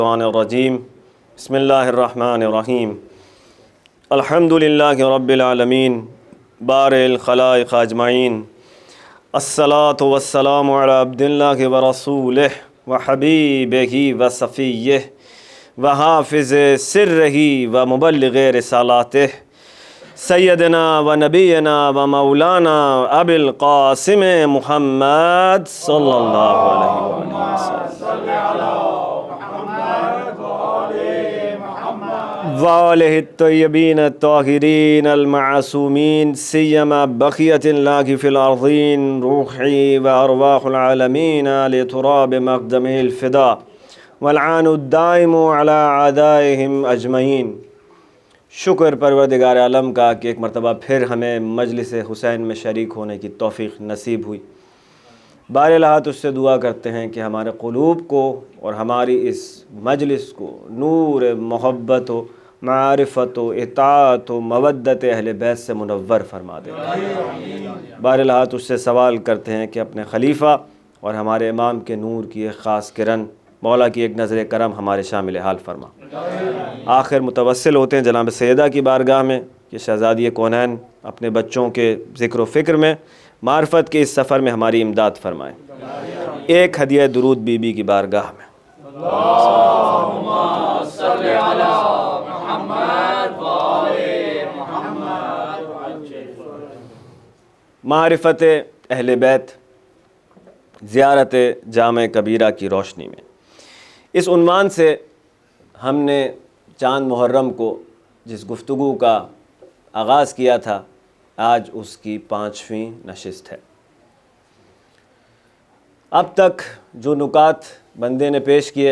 الشیطان الرجیم بسم اللہ الرحمن الرحیم الحمدللہ رب العالمین بارئ الخلائق اجمعین الصلاۃ والسلام علی عبد اللہ ورسولہ وحبیبہ وصفیہ وحافظ سرہ ومبلغ رسالاتہ سیدنا و نبینا و مولانا ابی القاسم محمد صلی اللہ علیہ وسلم وآلہ الطیبین الطاہرین المعصومین سیما بقیت اللہ فی الارضین روحی و ارواح العالمین لتراب مقدم الفدا والعان الدائم علی اعدائہم اجمعین۔ شکر پروردگار عالم کا کہ ایک مرتبہ پھر ہمیں مجلس حسین میں شریک ہونے کی توفیق نصیب ہوئی۔ بار الہات اس سے دعا کرتے ہیں کہ ہمارے قلوب کو اور ہماری اس مجلس کو نور محبت و معرفت و اطاعت و مودت اہل بیت سے منور فرما دے۔ بار الہات اس سے سوال کرتے ہیں کہ اپنے خلیفہ اور ہمارے امام کے نور کی ایک خاص کرن مولا کی ایک نظر کرم ہمارے شامل حال فرما۔ آخر متوسل ہوتے ہیں جناب سیدہ کی بارگاہ میں کہ شہزادی کونین اپنے بچوں کے ذکر و فکر میں معرفت کے اس سفر میں ہماری امداد فرمائیں۔ ایک ہدیہ درود بی بی کی بارگاہ میں۔ اللہم صلی علی محمد وآل محمد۔ معرفت اہل بیت زیارت جامع کبیرہ کی روشنی میں، اس عنوان سے ہم نے چاند محرم کو جس گفتگو کا آغاز کیا تھا، آج اس کی 5ویں نشست ہے۔ اب تک جو نکات بندے نے پیش کیے،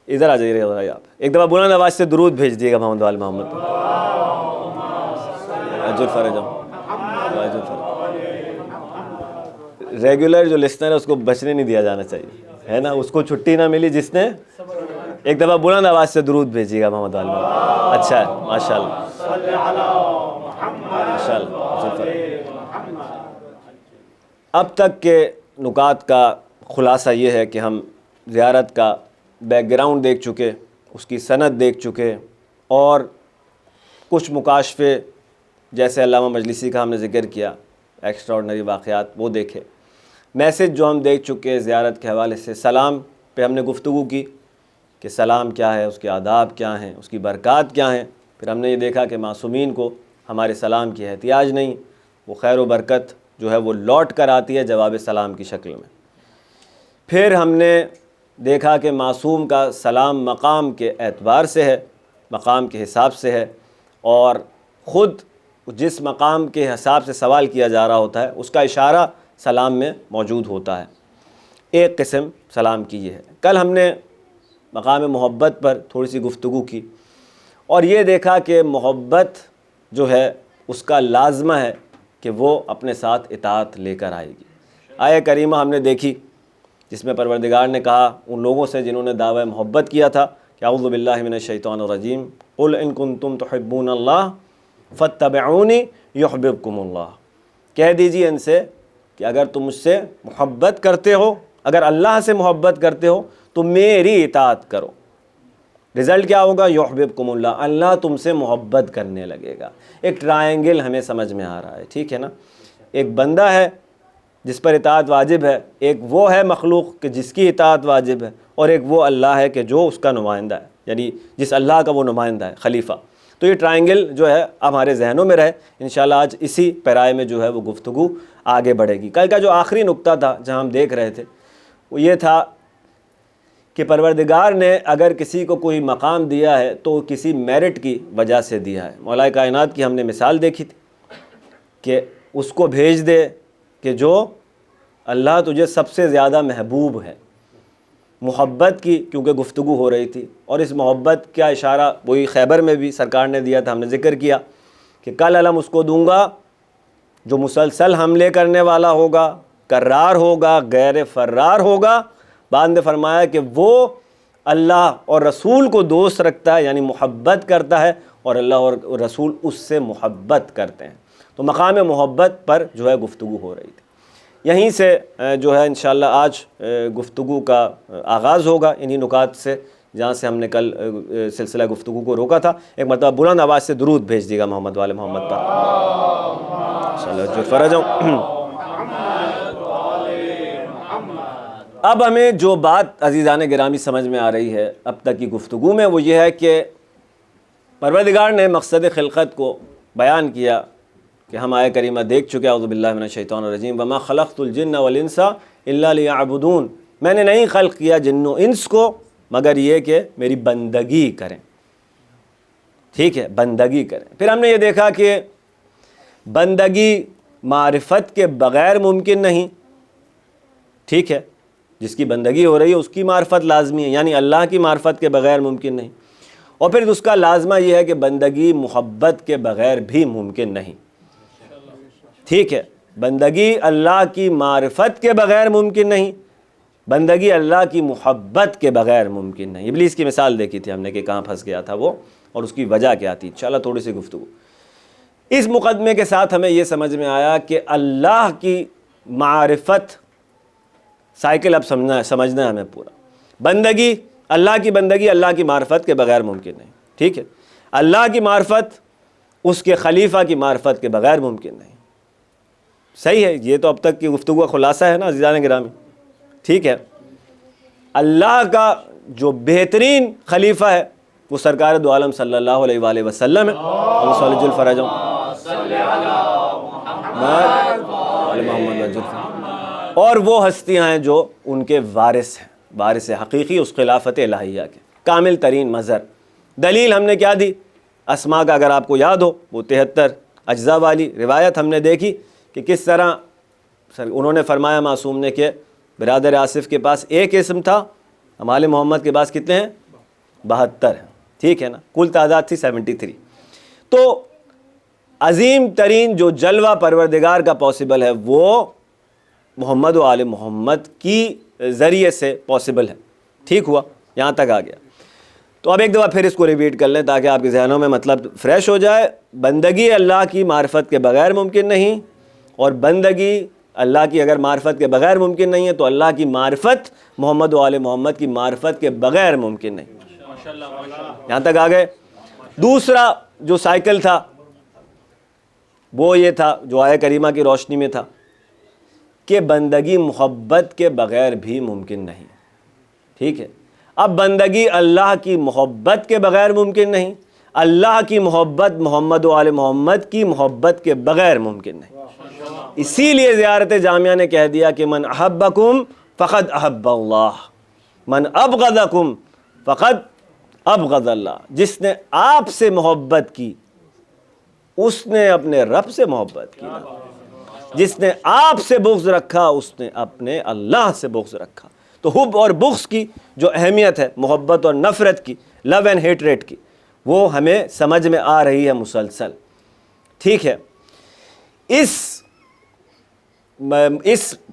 ادھر آ جائیے گا آپ، ایک دفعہ بلند آواز سے درود بھیج دیے گا محمد وال محمد۔ ریگولر جو لسنر ہے اس کو بچنے نہیں دیا جانا چاہیے، ہے نا، اس کو چھٹی نہ ملی جس نے ایک دفعہ بلند آواز سے درود بھیجیے گا محمد وال محمد۔ اچھا ہے، ماشاءاللہ اب تک کے نکات کا خلاصہ یہ ہے کہ ہم زیارت کا بیک گراؤنڈ دیکھ چکے، اس کی سند دیکھ چکے، اور کچھ مکاشفے جیسے علامہ مجلسی کا ہم نے ذکر کیا، ایکسٹرا آرڈنری واقعات وہ دیکھے۔ میسج جو ہم دیکھ چکے زیارت کے حوالے سے، سلام پہ ہم نے گفتگو کی کہ سلام کیا ہے، اس کے آداب کیا ہیں، اس کی برکات کیا ہیں۔ پھر ہم نے یہ دیکھا کہ معصومین کو ہمارے سلام کی احتیاج نہیں، وہ خیر و برکت جو ہے وہ لوٹ کر آتی ہے جواب سلام کی شکل میں۔ پھر ہم نے دیکھا کہ معصوم کا سلام مقام کے اعتبار سے ہے، مقام کے حساب سے ہے، اور خود جس مقام کے حساب سے سوال کیا جا رہا ہوتا ہے اس کا اشارہ سلام میں موجود ہوتا ہے۔ ایک قسم سلام کی یہ ہے۔ کل ہم نے مقام محبت پر تھوڑی سی گفتگو کی اور یہ دیکھا کہ محبت جو ہے اس کا لازمہ ہے کہ وہ اپنے ساتھ اطاعت لے کر آئے گی۔ آیہ کریمہ ہم نے دیکھی جس میں پروردگار نے کہا ان لوگوں سے جنہوں نے دعوی محبت کیا تھا کہ اعوذ باللہ من الشیطان الرجیم قل ان کنتم تحبون اللہ فاتبعونی یحببکم اللہ۔ کہہ دیجیے ان سے کہ اگر تم مجھ سے محبت کرتے ہو، اگر اللہ سے محبت کرتے ہو تو میری اطاعت کرو۔ رزلٹ کیا ہوگا؟ یحببکم اللہ، اللہ تم سے محبت کرنے لگے گا۔ ایک ٹرائنگل ہمیں سمجھ میں آ رہا ہے، ٹھیک ہے نا؟ ایک بندہ ہے جس پر اطاعت واجب ہے، ایک وہ ہے مخلوق کہ جس کی اطاعت واجب ہے، اور ایک وہ اللہ ہے کہ جو اس کا نمائندہ ہے، یعنی جس اللہ کا وہ نمائندہ ہے، خلیفہ۔ تو یہ ٹرائنگل جو ہے ہمارے ذہنوں میں رہے، انشاءاللہ آج اسی پیرائے میں جو ہے وہ گفتگو آگے بڑھے گی۔ کل کا جو آخری نقطہ تھا جہاں ہم دیکھ رہے تھے وہ یہ تھا کہ پروردگار نے اگر کسی کو کوئی مقام دیا ہے تو کسی میرٹ کی وجہ سے دیا ہے۔ مولا کائنات کی ہم نے مثال دیکھی تھی کہ اس کو بھیج دے کہ جو اللہ تجھے سب سے زیادہ محبوب ہے۔ محبت کی کیونکہ گفتگو ہو رہی تھی، اور اس محبت کا اشارہ وہی خیبر میں بھی سرکار نے دیا تھا، ہم نے ذکر کیا کہ کل علم اس کو دوں گا جو مسلسل حملے کرنے والا ہوگا، کرار ہوگا، غیر فرار ہوگا۔ بعد نے فرمایا کہ وہ اللہ اور رسول کو دوست رکھتا ہے، یعنی محبت کرتا ہے، اور اللہ اور رسول اس سے محبت کرتے ہیں۔ تو مقام محبت پر جو ہے گفتگو ہو رہی تھی۔ یہیں سے جو ہے انشاءاللہ آج گفتگو کا آغاز ہوگا انہی نکات سے جہاں سے ہم نے کل سلسلہ گفتگو کو روکا تھا، ایک مرتبہ بلند آواز سے درود بھیج دیے گا محمد والے محمد پر صلی اللہ علیہ وسلم۔ اب ہمیں جو بات عزیزان گرامی سمجھ میں آ رہی ہے اب تک کی گفتگو میں، وہ یہ ہے کہ پروردگار نے مقصد خلقت کو بیان کیا کہ ہم آیہ کریمہ دیکھ چکے، اعوذ باللہ من الشیطان الرجیم، وما خلقت الجن والانس الا لیعبدون، میں نے نہیں خلق کیا جن و انس کو مگر یہ کہ میری بندگی کریں، ٹھیک ہے، بندگی کریں۔ پھر ہم نے یہ دیکھا کہ بندگی معرفت کے بغیر ممکن نہیں، ٹھیک ہے، جس کی بندگی ہو رہی ہے اس کی معرفت لازمی ہے، یعنی اللہ کی معرفت کے بغیر ممکن نہیں، اور پھر اس کا لازمہ یہ ہے کہ بندگی محبت کے بغیر بھی ممکن نہیں، ٹھیک ہے، بندگی اللہ کی معرفت کے بغیر ممکن نہیں، بندگی اللہ کی محبت کے بغیر ممکن نہیں۔ ابلیس کی مثال دیکھی تھی ہم نے کہ کہاں پھنس گیا تھا وہ اور اس کی وجہ کیا تھی، انشاءاللہ تھوڑی سی گفتگو اس مقدمے کے ساتھ ہمیں یہ سمجھ میں آیا کہ اللہ کی معرفت سائیکل اب سمجھنا ہے ہمیں پورا، بندگی، اللہ کی بندگی اللہ کی معرفت کے بغیر ممکن نہیں، ٹھیک ہے، اللہ کی معرفت اس کے خلیفہ کی معرفت کے بغیر ممکن نہیں، صحیح ہے، یہ تو اب تک کی گفتگو کا خلاصہ ہے نا عزیزان گرامی، ٹھیک ہے۔ اللہ کا جو بہترین خلیفہ ہے وہ سرکار دو عالم صلی اللہ علیہ وآلہ وسلم ہے، اور وہ ہستیاں ہیں جو ان کے وارث ہیں، وارث حقیقی اس خلافت الہیہ کے، کامل ترین مظہر۔ دلیل ہم نے کیا دی؟ اسماء کا اگر آپ کو یاد ہو وہ 73 اجزاء والی روایت ہم نے دیکھی کہ کس طرح انہوں نے فرمایا معصوم نے کہ برادر آصف کے پاس ایک اسم تھا، ہمارے محمد کے پاس کتنے ہیں؟ 72 ہیں، ٹھیک ہے نا، کل تعداد تھی 73۔ تو عظیم ترین جو جلوہ پروردگار کا پاسبل ہے وہ محمد و آل محمد کی ذریعے سے پاسبل ہے، ٹھیک ہوا، یہاں تک آ گیا۔ تو اب ایک دفعہ پھر اس کو ریپیٹ کر لیں تاکہ آپ کے ذہنوں میں مطلب فریش ہو جائے۔ بندگی اللہ کی معرفت کے بغیر ممکن نہیں، اور بندگی اللہ کی اگر معرفت کے بغیر ممکن نہیں ہے تو اللہ کی معرفت محمد و آل محمد کی معرفت کے بغیر ممکن نہیں۔ یہاں تک آ گئے۔ دوسرا جو سائیکل تھا وہ یہ تھا جو آیہ کریمہ کی روشنی میں تھا کہ بندگی محبت کے بغیر بھی ممکن نہیں، ٹھیک ہے۔ اب بندگی اللہ کی محبت کے بغیر ممکن نہیں، اللہ کی محبت محمد و آل محمد کی محبت کے بغیر ممکن نہیں۔ اسی لیے زیارت جامعہ نے کہہ دیا کہ من احبکم فقد احب اللہ، من ابغضکم فقد ابغض اللہ، جس نے آپ سے محبت کی اس نے اپنے رب سے محبت کی، جس نے آپ سے بغض رکھا اس نے اپنے اللہ سے بغض رکھا۔ تو حب اور بغض کی جو اہمیت ہے، محبت اور نفرت کی، لو اینڈ ہیٹریٹ کی، وہ ہمیں سمجھ میں آ رہی ہے مسلسل، ٹھیک ہے۔ اس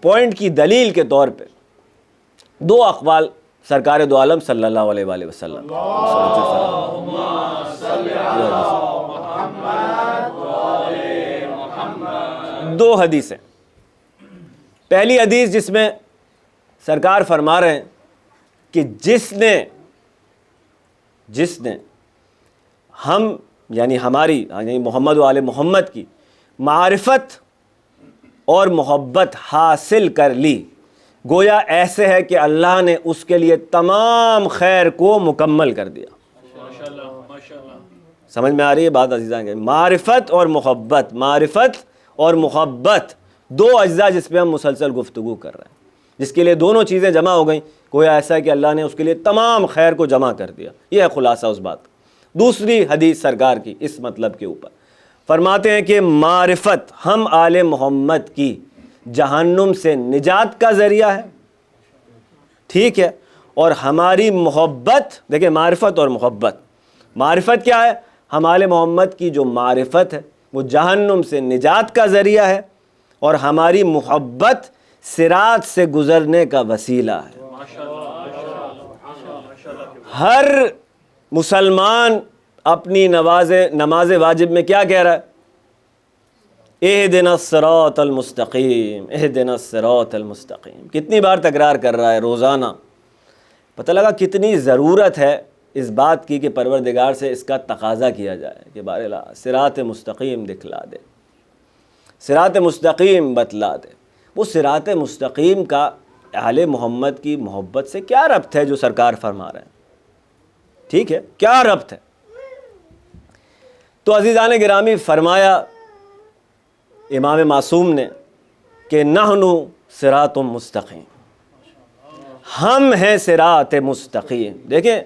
پوائنٹ کی دلیل کے طور پہ دو اقوال سرکار دو عالم صلی اللہ علیہ وآلہ وسلم، دو حدیثیں۔ پہلی حدیث جس میں سرکار فرما رہے ہیں کہ جس نے ہم یعنی ہماری یعنی محمد و آل محمد کی معرفت اور محبت حاصل کر لی، گویا ایسے ہے کہ اللہ نے اس کے لیے تمام خیر کو مکمل کر دیا۔ سمجھ میں آ رہی ہے بات عزیزان؟ معرفت اور محبت، معرفت اور محبت دو اجزاء جس پہ ہم مسلسل گفتگو کر رہے ہیں، جس کے لیے دونوں چیزیں جمع ہو گئیں، گویا ایسا ہے کہ اللہ نے اس کے لیے تمام خیر کو جمع کر دیا۔ یہ ہے خلاصہ اس بات۔ دوسری حدیث سرکار کی اس مطلب کے اوپر فرماتے ہیں کہ معرفت ہم آل محمد کی جہنم سے نجات کا ذریعہ ہے، ٹھیک ہے، اور ہماری محبت، دیکھیں معرفت اور محبت، معرفت کیا ہے؟ ہم آل محمد کی جو معرفت ہے وہ جہنم سے نجات کا ذریعہ ہے، اور ہماری محبت صراط سے گزرنے کا وسیلہ ہے۔ ہر مسلمان اپنی نماز واجب میں کیا کہہ رہا ہے؟ اہدنا الصراط المستقیم، اہدنا الصراط المستقیم، کتنی بار تکرار کر رہا ہے روزانہ پتہ لگا کتنی ضرورت ہے اس بات کی کہ پروردگار سے اس کا تقاضا کیا جائے کہ بار الہ صراط مستقیم دکھلا دے، صراط مستقیم بتلا دے۔ وہ صراط مستقیم کا اہل محمد کی محبت سے کیا ربط ہے جو سرکار فرما رہے ہیں؟ ٹھیک ہے، کیا ربط ہے؟ تو عزیزان گرامی، فرمایا امام معصوم نے کہ نحن صراط مستقیم، ہم ہیں صراط مستقیم۔ دیکھیں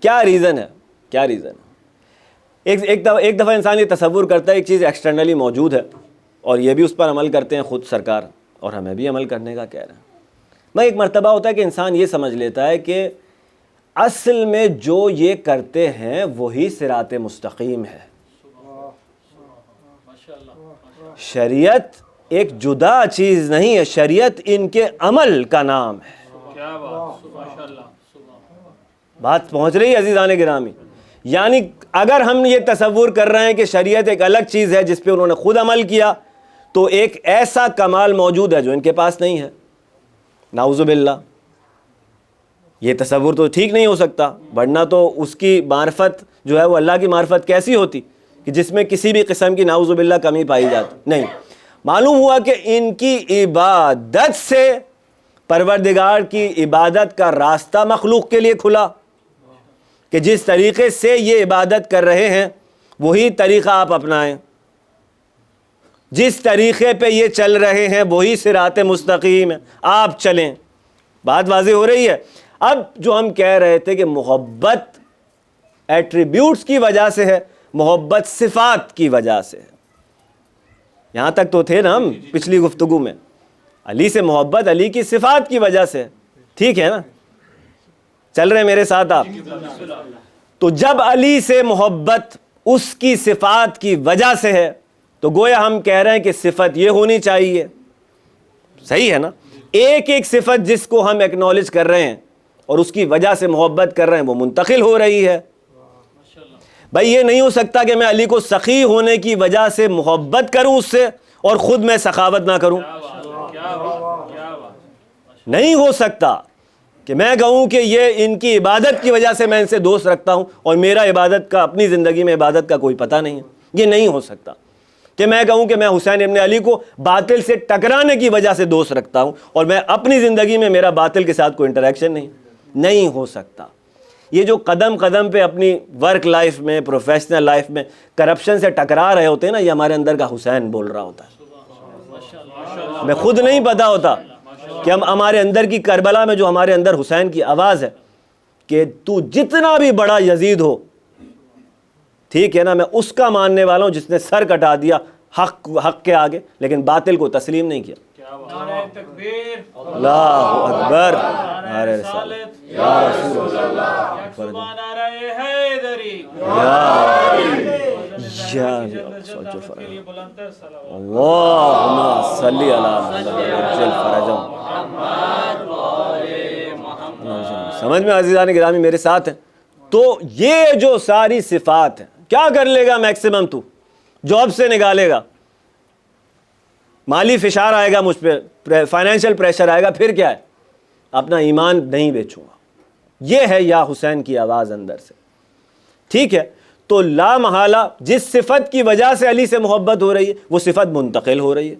کیا ریزن ہے، کیا ریزن ہے۔ ایک دفعہ انسان یہ تصور کرتا ہے ایک چیز ایکسٹرنلی موجود ہے اور یہ بھی اس پر عمل کرتے ہیں خود سرکار، اور ہمیں بھی عمل کرنے کا کہہ رہے ہیں۔ میں ایک مرتبہ ہوتا ہے کہ انسان یہ سمجھ لیتا ہے کہ اصل میں جو یہ کرتے ہیں وہی صراط مستقیم ہے۔ شریعت ایک جدا چیز نہیں ہے، شریعت ان کے عمل کا نام ہے۔ بات پہنچ رہی ہے عزیزان گرامی؟ یعنی اگر ہم یہ تصور کر رہے ہیں کہ شریعت ایک الگ چیز ہے جس پہ انہوں نے خود عمل کیا، تو ایک ایسا کمال موجود ہے جو ان کے پاس نہیں ہے، نعوذ باللہ۔ یہ تصور تو ٹھیک نہیں ہو سکتا، ورنہ تو اس کی معرفت جو ہے وہ اللہ کی معرفت کیسی ہوتی کہ جس میں کسی بھی قسم کی نعوذ باللہ کمی پائی جاتی؟ نہیں۔ معلوم ہوا کہ ان کی عبادت سے پروردگار کی عبادت کا راستہ مخلوق کے لیے کھلا کہ جس طریقے سے یہ عبادت کر رہے ہیں وہی طریقہ آپ اپنائیں، جس طریقے پہ یہ چل رہے ہیں وہی صراط مستقیم ہے، آپ چلیں۔ بات واضح ہو رہی ہے؟ اب جو ہم کہہ رہے تھے کہ محبت ایٹریبیوٹس کی وجہ سے ہے، محبت صفات کی وجہ سے ہے، یہاں تک تو تھے نا ہم پچھلی گفتگو میں۔ علی سے محبت علی کی صفات کی وجہ سے ہے، ٹھیک ہے نا؟ چل رہے میرے ساتھ آپ؟ تو جب علی سے محبت اس کی صفات کی وجہ سے ہے تو گویا ہم کہہ رہے ہیں کہ صفت یہ ہونی چاہیے، صحیح ہے نا؟ ایک ایک صفت جس کو ہم ایکنالج کر رہے ہیں اور اس کی وجہ سے محبت کر رہے ہیں وہ منتقل ہو رہی ہے۔ بھائی یہ نہیں ہو سکتا کہ میں علی کو سخی ہونے کی وجہ سے محبت کروں اس سے اور خود میں سخاوت نہ کروں، نہیں ہو سکتا کہ میں کہوں کہ یہ ان کی عبادت کی وجہ سے میں ان سے دوست رکھتا ہوں اور میرا عبادت کا اپنی زندگی میں عبادت کا کوئی پتہ نہیں ہے۔ یہ نہیں ہو سکتا کہ میں کہوں کہ میں حسین ابن علی کو باطل سے ٹکرانے کی وجہ سے دوست رکھتا ہوں اور میں اپنی زندگی میں میرا باطل کے ساتھ کوئی انٹریکشن نہیں ہو سکتا۔ یہ جو قدم قدم پہ اپنی ورک لائف میں، پروفیشنل لائف میں کرپشن سے ٹکرا رہے ہوتے ہیں نا، یہ ہمارے اندر کا حسین بول رہا ہوتا ہے، ہمیں خود نہیں پتا ہوتا کہ ہمارے اندر کی کربلا میں جو ہمارے اندر حسین کی آواز ہے کہ تو جتنا بھی بڑا یزید ہو، ٹھیک ہے نا، میں اس کا ماننے والا ہوں جس نے سر کٹا دیا حق کے آگے لیکن باطل کو تسلیم نہیں کیا۔ نعرہ تکبیر، اللہ اکبر، نعرہ رسالت، یا رسول اللہ، سبحان نعرہ حیدری، اللہم صلی علی عجل فرجہم۔ سمجھ میں عزیزان گرامی میرے ساتھ ہیں؟ تو یہ جو ساری صفات ہیں، کیا کر لے گا میکسیمم؟ تو جاب سے نکالے گا، مالی فشار آئے گا مجھ پہ، فائنینشیل پریشر آئے گا، پھر کیا ہے؟ اپنا ایمان نہیں بیچوں گا۔ یہ ہے یا حسین کی آواز اندر سے، ٹھیک ہے؟ تو لا محالہ جس صفت کی وجہ سے علی سے محبت ہو رہی ہے وہ صفت منتقل ہو رہی ہے،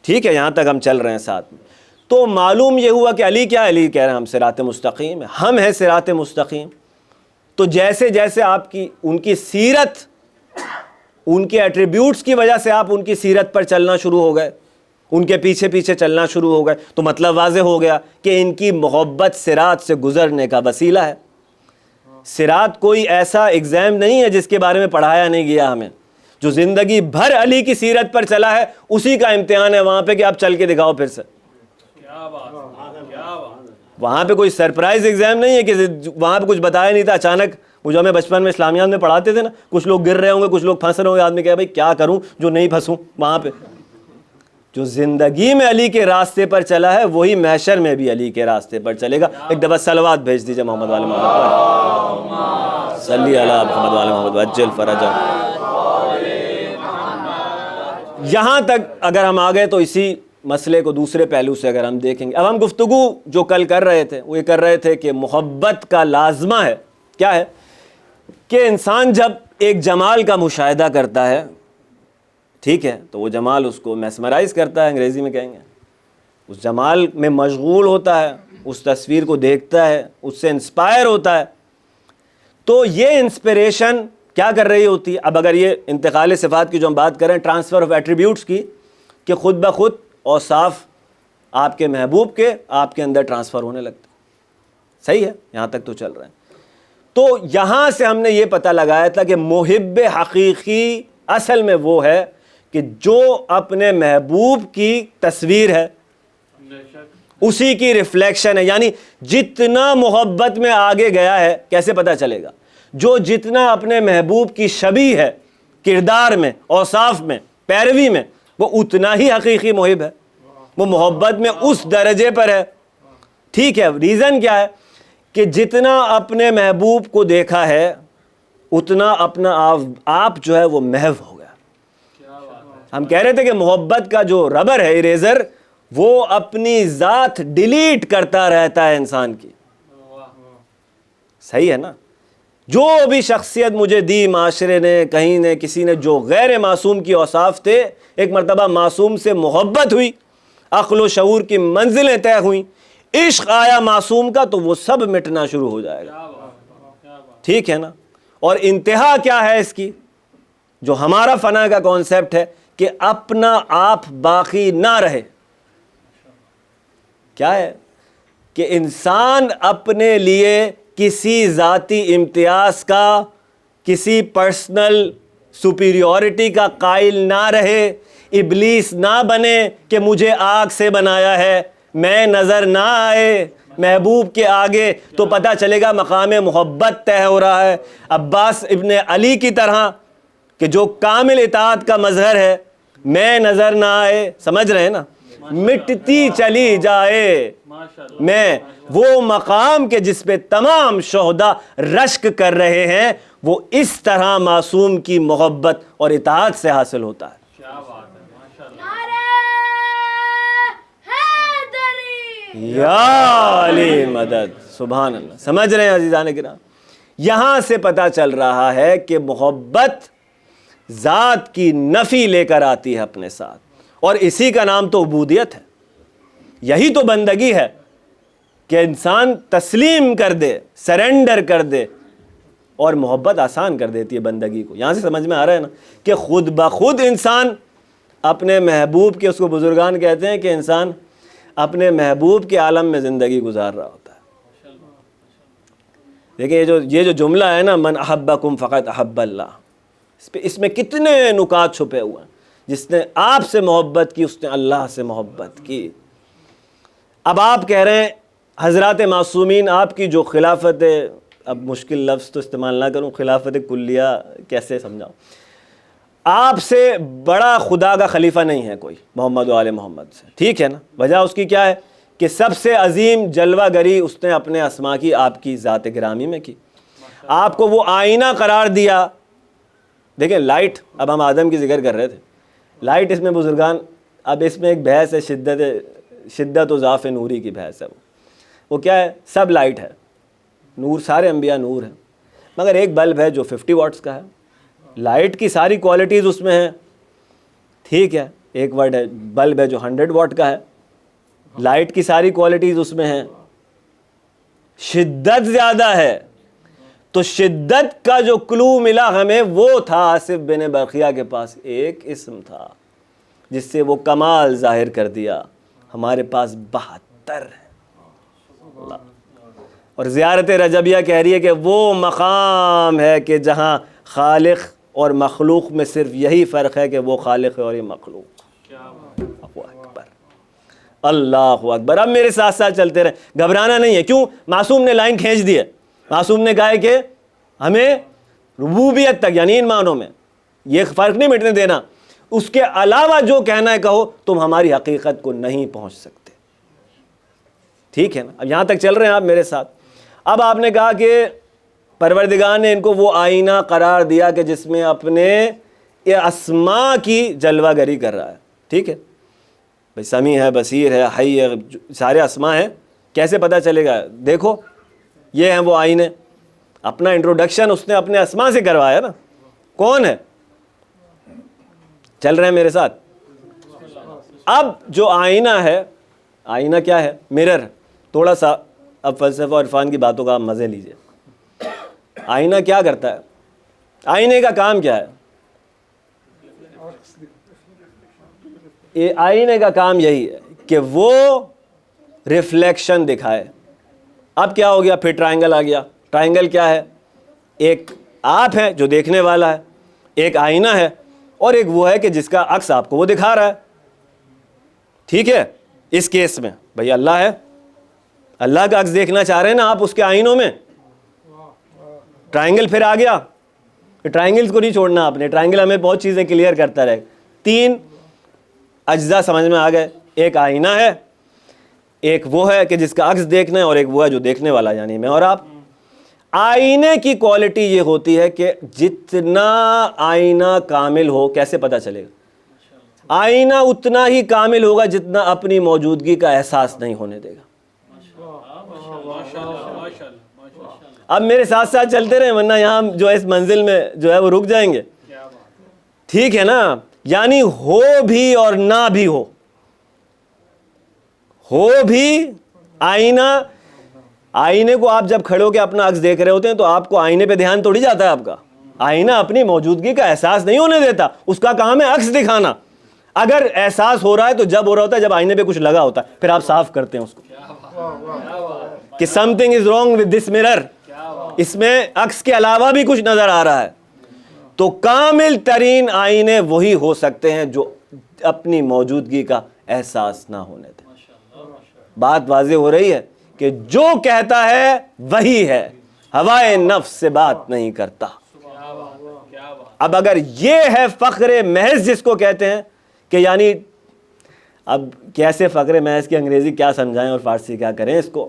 ٹھیک ہے؟ یہاں تک ہم چل رہے ہیں ساتھ میں۔ تو معلوم یہ ہوا کہ علی کیا ہے؟ علی کہہ رہے ہیں ہم صراط مستقیم ہیں، ہم ہیں صراط مستقیم۔ تو جیسے جیسے آپ کی ان کی سیرت، ان کے ایٹریبیوٹس کی وجہ سے آپ ان کی سیرت پر چلنا شروع ہو گئے، ان کے پیچھے پیچھے چلنا شروع ہو گئے، تو مطلب واضح ہو گیا کہ ان کی محبت صراط سے گزرنے کا وسیلہ ہے۔ صراط کوئی ایسا ایگزام نہیں ہے جس کے بارے میں پڑھایا نہیں گیا ہمیں، جو زندگی بھر علی کی سیرت پر چلا ہے اسی کا امتحان ہے وہاں پہ کہ آپ چل کے دکھاؤ پھر سے۔ وہاں پہ کوئی سرپرائز ایگزام نہیں ہے کہ وہاں پہ کچھ بتایا نہیں تھا اچانک، وہ جو ہمیں بچپن میں اسلامیات میں پڑھاتے تھے نا، کچھ لوگ گر رہے ہوں گے، کچھ لوگ پھنس رہے ہوں گے، آدمی کہے بھائی کیا کروں جو نہیں پھنسوں۔ وہاں پہ جو زندگی میں علی کے راستے پر چلا ہے وہی محشر میں بھی علی کے راستے پر چلے گا۔ ایک دفعہ صلوات بھیج دیجئے محمد والے محمد پر، صلی علی محمد والے محمد عجل فرجہ۔ یہاں تک اگر ہم آ گئے تو اسی مسئلے کو دوسرے پہلو سے اگر ہم دیکھیں گے، اب ہم گفتگو جو کل کر رہے تھے وہ یہ کر رہے تھے کہ محبت کا لازمہ ہے کیا ہے کہ انسان جب ایک جمال کا مشاہدہ کرتا ہے، ٹھیک ہے، تو وہ جمال اس کو میسمرائز کرتا ہے، انگریزی میں کہیں گے، اس جمال میں مشغول ہوتا ہے، اس تصویر کو دیکھتا ہے، اس سے انسپائر ہوتا ہے، تو یہ انسپریشن کیا کر رہی ہوتی ہے؟ اب اگر یہ انتقال صفات کی جو ہم بات کریں، ٹرانسفر آف ایٹریبیوٹس کی، کہ خود بخود اوصاف آپ کے محبوب کے آپ کے اندر ٹرانسفر ہونے لگتے، صحیح ہے، یہاں تک تو چل رہے ہیں۔ تو یہاں سے ہم نے یہ پتہ لگایا تھا کہ محب حقیقی اصل میں وہ ہے کہ جو اپنے محبوب کی تصویر ہے، اسی کی ریفلیکشن ہے، یعنی جتنا محبت میں آگے گیا ہے، کیسے پتہ چلے گا؟ جو جتنا اپنے محبوب کی شبیہ ہے، کردار میں، اوصاف میں، پیروی میں، وہ اتنا ہی حقیقی محب ہے، وہ محبت میں اس درجے پر ہے، ٹھیک ہے۔ ریزن کیا ہے کہ جتنا اپنے محبوب کو دیکھا ہے اتنا اپنا آپ جو ہے وہ محو ہو گیا۔ ہم کہہ رہے تھے کہ محبت کا جو ربر ہے، اریزر، وہ اپنی ذات ڈیلیٹ کرتا رہتا ہے انسان کی، صحیح ہے نا؟ جو بھی شخصیت مجھے دی معاشرے نے، کہیں نے، کسی نے، جو غیر معصوم کی اوصاف تھے، ایک مرتبہ معصوم سے محبت ہوئی، عقل و شعور کی منزلیں طے ہوئیں، عشق آیا معصوم کا، تو وہ سب مٹنا شروع ہو جائے گا، ٹھیک ہے نا؟ اور انتہا کیا ہے اس کی؟ جو ہمارا فنا کا کانسیپٹ ہے کہ اپنا آپ باقی نہ رہے، کیا ہے کہ انسان اپنے لیے کسی ذاتی امتیاز کا، کسی پرسنل سپیریورٹی کا قائل نہ رہے، ابلیس نہ بنے کہ مجھے آگ سے بنایا ہے، میں نظر نہ آئے محبوب کے آگے، تو پتہ چلے گا مقام محبت طے ہو رہا ہے۔ عباس ابن علی کی طرح کہ جو کامل اطاعت کا مظہر ہے، میں نظر نہ آئے، سمجھ رہے ہیں نا، مٹتی چلی جائے میں، وہ مقام کے جس پہ تمام شہداء رشک کر رہے ہیں، وہ اس طرح معصوم کی محبت اور اطاعت سے حاصل ہوتا ہے۔ یا علی مدد، سبحان اللہ، سمجھ رہے ہیں عزیزان کرام؟ یہاں سے پتہ چل رہا ہے کہ محبت ذات کی نفی لے کر آتی ہے اپنے ساتھ، اور اسی کا نام تو عبودیت ہے، یہی تو بندگی ہے کہ انسان تسلیم کر دے، سرنڈر کر دے، اور محبت آسان کر دیتی ہے بندگی کو۔ یہاں سے سمجھ میں آ رہا ہے نا کہ خود بخود انسان اپنے محبوب کے، اس کو بزرگان کہتے ہیں کہ انسان اپنے محبوب کے عالم میں زندگی گزار رہا ہوتا ہے۔ دیکھیں یہ جو جملہ ہے نا، من احبکم فقط احب اللہ، اس میں کتنے نکات چھپے ہوئے ہیں۔ جس نے آپ سے محبت کی، اس نے اللہ سے محبت کی۔ اب آپ کہہ رہے ہیں حضرات معصومین، آپ کی جو خلافت، اب مشکل لفظ تو استعمال نہ کروں، خلافت کلیہ کیسے سمجھاؤں، آپ سے بڑا خدا کا خلیفہ نہیں ہے کوئی محمد و آل محمد سے، ٹھیک ہے نا؟ وجہ اس کی کیا ہے کہ سب سے عظیم جلوہ گری اس نے اپنے اسما کی، آپ کی ذات گرامی میں کی، آپ کو وہ آئینہ قرار دیا۔ دیکھیں لائٹ، اب ہم آدم کی ذکر کر رہے تھے، لائٹ، اس میں بزرگان، اب اس میں ایک بحث ہے، شدت و ضعف نوری کی بحث ہے، وہ کیا ہے؟ سب لائٹ ہے، نور، سارے انبیاء نور ہیں، مگر ایک بلب ہے جو 50 واٹس کا ہے، لائٹ کی ساری کوالٹیز اس میں ہیں، ٹھیک ہے؟ ایک ورڈ ہے بلب ہے جو 100 واٹ کا ہے، لائٹ کی ساری کوالٹیز اس میں ہیں، شدت زیادہ ہے۔ تو شدت کا جو کلو ملا ہمیں وہ تھا آصف بن برقیہ کے پاس ایک اسم تھا جس سے وہ کمال ظاہر کر دیا، ہمارے پاس 72 ہے۔ اللہ، اور زیارت رجبیہ کہہ رہی ہے کہ وہ مقام ہے کہ جہاں خالق اور مخلوق میں صرف یہی فرق ہے کہ وہ خالق ہے اور یہ مخلوق۔ اللہ اکبر، اللہ اکبر۔ اب میرے ساتھ ساتھ چلتے رہیں، گھبرانا نہیں ہے۔ کیوں؟ معصوم نے لائن کھینچ دی ہے، معصوم نے کہا ہے کہ ہمیں ربوبیت تک، یعنی ان معنوں میں یہ فرق نہیں مٹنے دینا، اس کے علاوہ جو کہنا ہے کہو، تم ہماری حقیقت کو نہیں پہنچ سکتے، ٹھیک ہے نا؟ اب یہاں تک چل رہے ہیں آپ میرے ساتھ۔ اب آپ نے کہا کہ پروردگار نے ان کو وہ آئینہ قرار دیا کہ جس میں اپنے اسما کی جلوہ گری کر رہا ہے، ٹھیک ہے؟ بھائی سمیع ہے، بصیر ہے، حی ہے، سارے اسماء ہیں، کیسے پتہ چلے گا؟ دیکھو یہ ہیں وہ آئینے. اپنا انٹروڈکشن اس نے اپنے اسماء سے کروایا نا. کون ہے؟ چل رہے ہیں میرے ساتھ؟ اب جو آئینہ ہے، آئینہ کیا ہے؟ مرر. تھوڑا سا اب فلسفہ اور عرفان کی باتوں کا آپ مزے لیجئے. آئینہ کیا کرتا ہے؟ آئینے کا کام کیا ہے؟ یہ آئینے کا کام یہی ہے کہ وہ ریفلیکشن دکھائے. اب کیا ہو گیا؟ پھر ٹرائنگل آ گیا. ٹرائنگل کیا ہے؟ ایک آپ ہے جو دیکھنے والا ہے، ایک آئینہ ہے، اور ایک وہ ہے کہ جس کا عکس آپ کو وہ دکھا رہا ہے. ٹھیک ہے؟ اس کیس میں بھئی اللہ ہے، اللہ کا عکس دیکھنا چاہ رہے ہیں نا آپ اس کے آئینوں میں. ٹرائنگل پھر آ گیا. ٹرائنگلز کو نہیں چھوڑنا آپ نے. ٹرائنگل ہمیں بہت چیزیں کلیئر کرتا رہے. 3 اجزاء سمجھ میں آ گئے. ایک آئینہ ہے، ایک وہ ہے کہ جس کا عکس دیکھنا ہے، اور ایک وہ ہے جو دیکھنے والا، یعنی میں اور آپ. آئینے کی کوالٹی یہ ہوتی ہے کہ جتنا آئینہ کامل ہو، کیسے پتہ چلے گا؟ آئینہ اتنا ہی کامل ہوگا جتنا اپنی موجودگی کا احساس نہیں ہونے دے گا. اب میرے ساتھ ساتھ چلتے رہیں ورنہ یہاں جو ہے اس منزل میں جو ہے وہ رک جائیں گے. ٹھیک ہے نا؟ یعنی ہو بھی اور نہ بھی ہو بھی آئینہ. آئینے کو آپ جب کھڑے ہو کے اپنا عکس دیکھ رہے ہوتے ہیں تو آپ کو آئینے پہ دھیان توڑی جاتا ہے آپ کا. آئینہ اپنی موجودگی کا احساس نہیں ہونے دیتا، اس کا کام ہے عکس دکھانا. اگر احساس ہو رہا ہے تو جب ہو رہا ہوتا ہے جب آئینے پہ کچھ لگا ہوتا ہے، پھر آپ صاف کرتے ہیں اس کو کہ something is wrong with this mirror, اس میں عکس کے علاوہ بھی کچھ نظر آ رہا ہے. تو کامل ترین آئینے وہی ہو سکتے ہیں جو اپنی موجودگی کا احساس نہ ہونے دیں. بات واضح ہو رہی ہے کہ جو کہتا ہے وہی ہے، ہوائے نفس سے بات نہیں کرتا. اب اگر یہ ہے فخر محض جس کو کہتے ہیں کہ یعنی اب کیسے فخر محض کی انگریزی کیا سمجھائیں اور فارسی کیا کریں اس کو.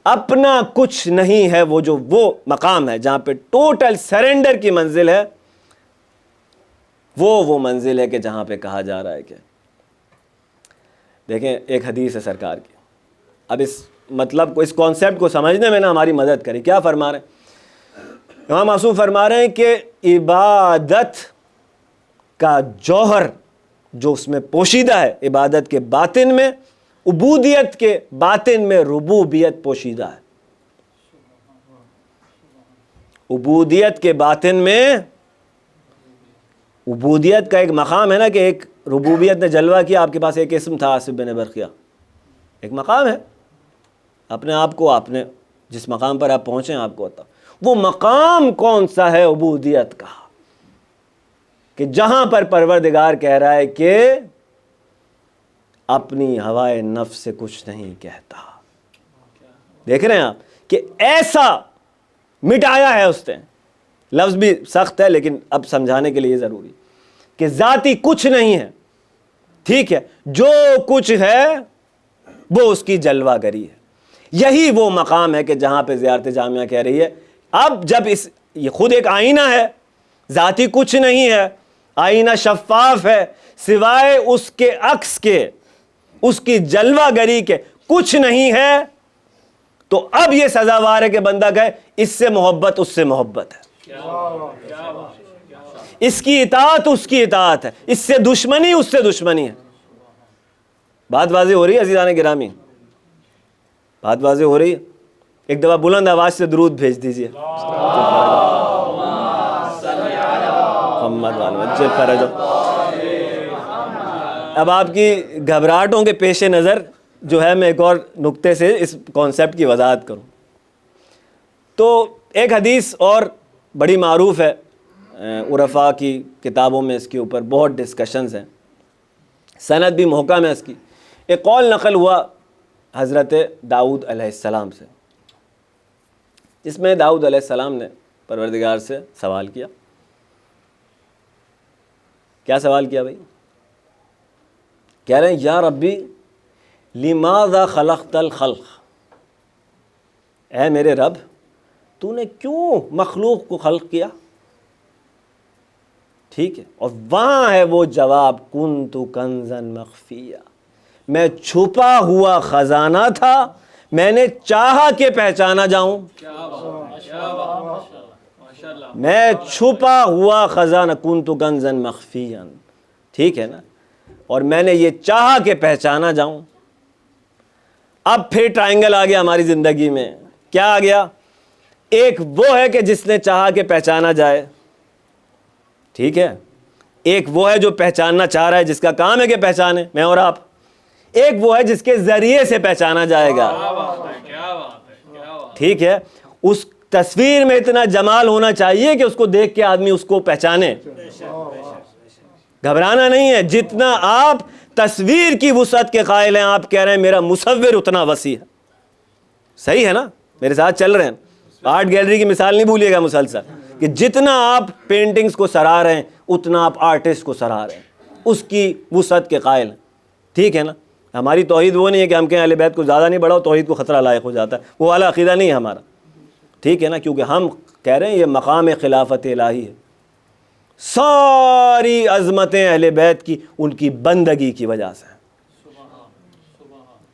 اپنا کچھ نہیں ہے وہ جو وہ مقام ہے جہاں پہ ٹوٹل سرنڈر کی منزل ہے. وہ منزل ہے کہ جہاں پہ کہا جا رہا ہے کہ دیکھیں ایک حدیث ہے سرکار کی. اب اس مطلب کو، اس کانسیپٹ کو سمجھنے میں نا ہماری مدد کریں. کیا فرما رہے ہیں امام معصوم؟ فرما رہے ہیں کہ عبادت کا جوہر جو اس میں پوشیدہ ہے، عبادت کے باطن میں، عبودیت کے باطن میں ربوبیت پوشیدہ ہے. عبودیت کے باطن میں، عبودیت کا ایک مقام ہے نا کہ ایک ربوبیت نے جلوہ کیا. آپ کے پاس ایک اسم تھا آصف بن برقیہ، ایک مقام ہے. اپنے آپ کو، آپ نے جس مقام پر آپ پہنچے ہیں آپ کو ہوتا. وہ مقام کون سا ہے عبودیت کا؟ کہ جہاں پر پروردگار کہہ رہا ہے کہ اپنی ہوائے نفس سے کچھ نہیں کہتا. دیکھ رہے ہیں آپ کہ ایسا مٹایا ہے اس نے. لفظ بھی سخت ہے لیکن اب سمجھانے کے لیے ضروری کہ ذاتی کچھ نہیں ہے. ٹھیک ہے؟ جو کچھ ہے وہ اس کی جلوہ گری ہے. یہی وہ مقام ہے کہ جہاں پہ زیارت جامعہ کہہ رہی ہے. اب جب یہ خود ایک آئینہ ہے، ذاتی کچھ نہیں ہے، آئینہ شفاف ہے، سوائے اس کے عکس کے، اس کی جلوہ گری کے کچھ نہیں ہے. تو اب یہ سزاوار ہے کہ بندہ کہے اس سے محبت اس سے محبت ہے، اس کی اطاعت اس کی اطاعت ہے، اس سے دشمنی اس سے دشمنی ہے. بات واضح ہو رہی ہے عزیزان گرامی؟ بات واضح ہو رہی ہے؟ ایک دفعہ بلند آواز سے درود بھیج دیجئے. اب آپ کی گھبراہٹوں کے پیش نظر جو ہے میں ایک اور نقطے سے اس کانسیپٹ کی وضاحت کروں. تو ایک حدیث اور بڑی معروف ہے، عرفاء کی کتابوں میں اس کے اوپر بہت ڈسکشنز ہیں، سند بھی محکم ہے اس کی. ایک قول نقل ہوا حضرت داؤد علیہ السلام سے، جس میں داؤد علیہ السلام نے پروردگار سے سوال کیا. کیا سوال کیا بھائی؟ کہہ رہے ہیں یا ربی لماذا خلقت الخلق، اے میرے رب تو نے کیوں مخلوق کو خلق کیا. ٹھیک ہے؟ اور وہاں ہے وہ جواب کنت کنزا مخفیہ، میں چھپا ہوا خزانہ تھا، میں نے چاہا کہ پہچانا جاؤں. میں چھپا ہوا خزانہ، کنت کنزا مخفیا، ٹھیک ہے نا، اور میں نے یہ چاہا کہ پہچانا جاؤں. اب پھر ٹرائنگل آ گیا ہماری زندگی میں. کیا آ گیا؟ ایک وہ ہے کہ جس نے چاہا کہ پہچانا جائے، ٹھیک ہے. ایک وہ ہے جو پہچاننا چاہ رہا ہے، جس کا کام ہے کہ پہچانے، میں اور آپ. ایک وہ ہے جس کے ذریعے سے پہچانا جائے گا، ٹھیک ہے. اس تصویر میں اتنا جمال ہونا چاہیے کہ اس کو دیکھ کے آدمی اس کو پہچانے. گھبرانا نہیں ہے. جتنا آپ تصویر کی وسعت کے قائل ہیں، آپ کہہ رہے ہیں میرا مصور اتنا وسیع ہے. صحیح ہے نا؟ میرے ساتھ چل رہے ہیں. آرٹ گیلری کی مثال نہیں بھولیے گا مسلسل، کہ جتنا آپ پینٹنگز کو سراہ رہے ہیں اتنا آپ آرٹسٹ کو سراہ رہے ہیں، اس کی وسعت کے قائل ہیں. ٹھیک ہے نا؟ ہماری توحید وہ نہیں ہے کہ ہم کہیں اہل بیت کو زیادہ نہیں بڑھاؤ، توحید کو خطرہ لائق ہو جاتا ہے. وہ والا عقیدہ نہیں ہے ہمارا. ٹھیک ہے نا؟ کیونکہ ہم کہہ رہے ہیں یہ مقام خلافت الہی ہے. ساری عظمتیں اہل بیت کی ان کی بندگی کی وجہ سے ہیں.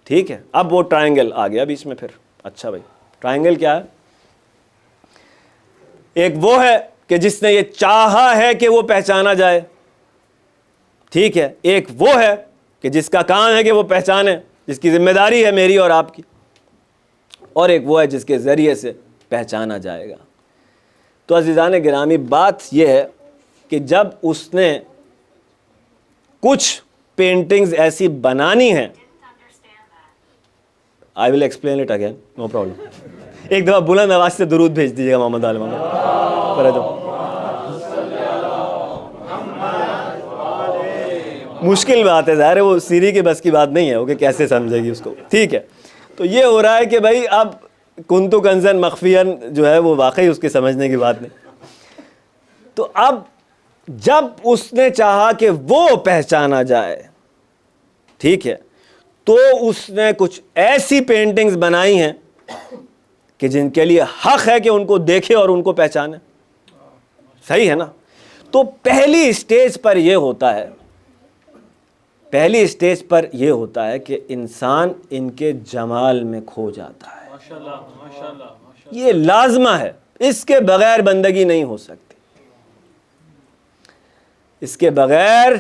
ٹھیک ہے. اب وہ ٹرائنگل آ گیا بیچ میں پھر. اچھا بھائی، ٹرائنگل کیا ہے؟ ایک وہ ہے کہ جس نے یہ چاہا ہے کہ وہ پہچانا جائے، ٹھیک ہے. ایک وہ ہے کہ جس کا کام ہے کہ وہ پہچانے، جس کی ذمہ داری ہے میری اور آپ کی. اور ایک وہ ہے جس کے ذریعے سے پہچانا جائے گا. تو عزیزان گرامی، بات یہ ہے کہ جب اس نے کچھ پینٹنگز ایسی بنانی ہیں، I will explain it again, no problem. ایک دفعہ بلند آواز سے درود بھیج دیجیے گا محمد آل محمد. مشکل بات ہے، ظاہر ہے وہ سیری کے بس کی بات نہیں ہے وہ کہ کیسے سمجھے گی اس کو. ٹھیک ہے. تو یہ ہو رہا ہے کہ بھائی اب کنتو کنزن مخفیاً جو ہے وہ واقعی اس کے سمجھنے کی بات نہیں. تو اب جب اس نے چاہا کہ وہ پہچانا جائے، ٹھیک ہے، تو اس نے کچھ ایسی پینٹنگز بنائی ہیں کہ جن کے لیے حق ہے کہ ان کو دیکھے اور ان کو پہچانے. صحیح ہے نا؟ تو پہلی اسٹیج پر یہ ہوتا ہے کہ انسان ان کے جمال میں کھو جاتا ہے. یہ لازمہ ہے، اس کے بغیر بندگی نہیں ہو سکتی. اس کے بغیر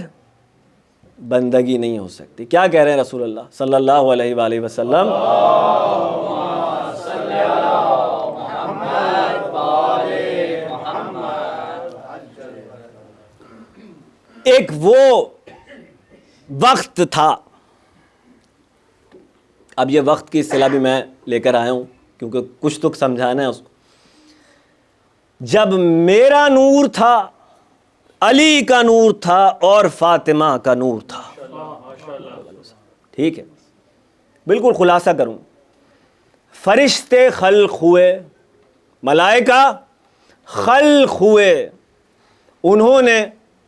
بندگی نہیں ہو سکتی. کیا کہہ رہے ہیں رسول اللہ صلی اللہ علیہ وآلہ وسلم؟ ایک وہ وقت تھا، اب یہ وقت کی اصطلاح بھی میں لے کر آیا ہوں کیونکہ کچھ تو سمجھانا ہے اس کو. جب میرا نور تھا، علی کا نور تھا اور فاطمہ کا نور تھا. ٹھیک ہے، بالکل خلاصہ کروں. فرشتے خلق ہوئے، ملائکہ خلق ہوئے، انہوں نے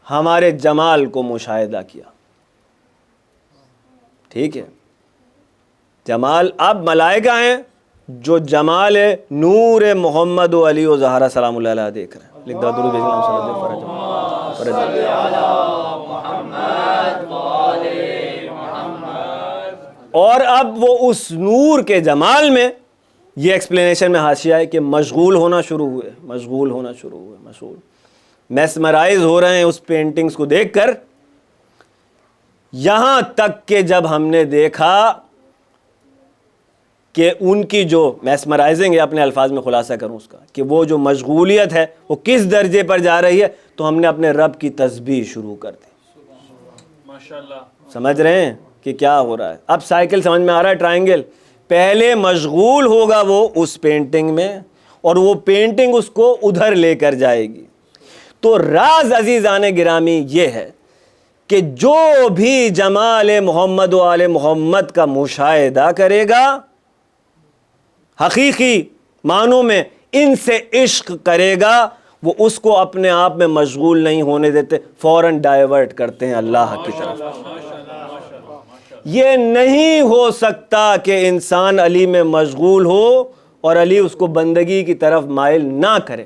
ہمارے جمال کو مشاہدہ کیا. ٹھیک ہے، جمال. اب ملائکہ ہیں جو جمال نور محمد و علی و زہرا سلام اللہ علیہ دیکھ رہے ہیں. لکھ دو درود بھیجنا اور اب وہ اس نور کے جمال میں، یہ ایکسپلینیشن میں حاشیہ ہے کہ مشغول ہونا شروع ہوئے. میسمرائز ہو رہے ہیں اس پینٹنگز کو دیکھ کر، یہاں تک کہ جب ہم نے دیکھا کہ ان کی جو میسمرائزنگ ہے، اپنے الفاظ میں خلاصہ کروں اس کا، کہ وہ جو مشغولیت ہے وہ کس درجے پر جا رہی ہے، تو ہم نے اپنے رب کی تسبیح شروع کر دی. ماشاءاللہ. سمجھ رہے ہیں کہ کیا ہو رہا ہے؟ اب سائیکل سمجھ میں آ رہا ہے. ٹرائنگل پہلے مشغول ہوگا وہ اس پینٹنگ میں، اور وہ پینٹنگ اس کو ادھر لے کر جائے گی. تو راز عزیزان گرامی یہ ہے کہ جو بھی جمال محمد و آل محمد کا مشاہدہ کرے گا، حقیقی معنوں میں ان سے عشق کرے گا، وہ اس کو اپنے آپ میں مشغول نہیں ہونے دیتے، فوراً ڈائیورٹ کرتے ہیں اللہ کی طرف. یہ نہیں ہو سکتا کہ انسان علی میں مشغول ہو اور علی اس کو بندگی کی طرف مائل نہ کرے.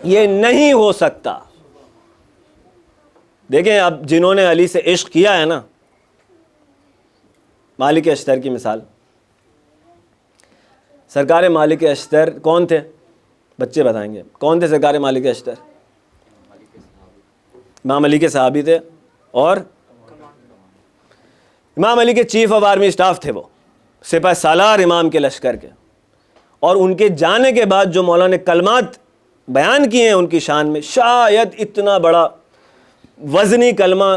یہ نہیں ہو سکتا. دیکھیں اب جنہوں نے علی سے عشق کیا ہے نا، مالک اشتر کی مثال. سرکار مالک اشتر کون تھے؟ بچے بتائیں گے کون تھے سرکار مالک اشتر؟ امام علی کے صحابی تھے اور امام علی کے چیف آف آرمی اسٹاف تھے، وہ سپہ سالار امام کے لشکر کے. اور ان کے جانے کے بعد جو مولا نے کلمات بیان کیے ہیں ان کی شان میں، شاید اتنا بڑا وزنی کلمہ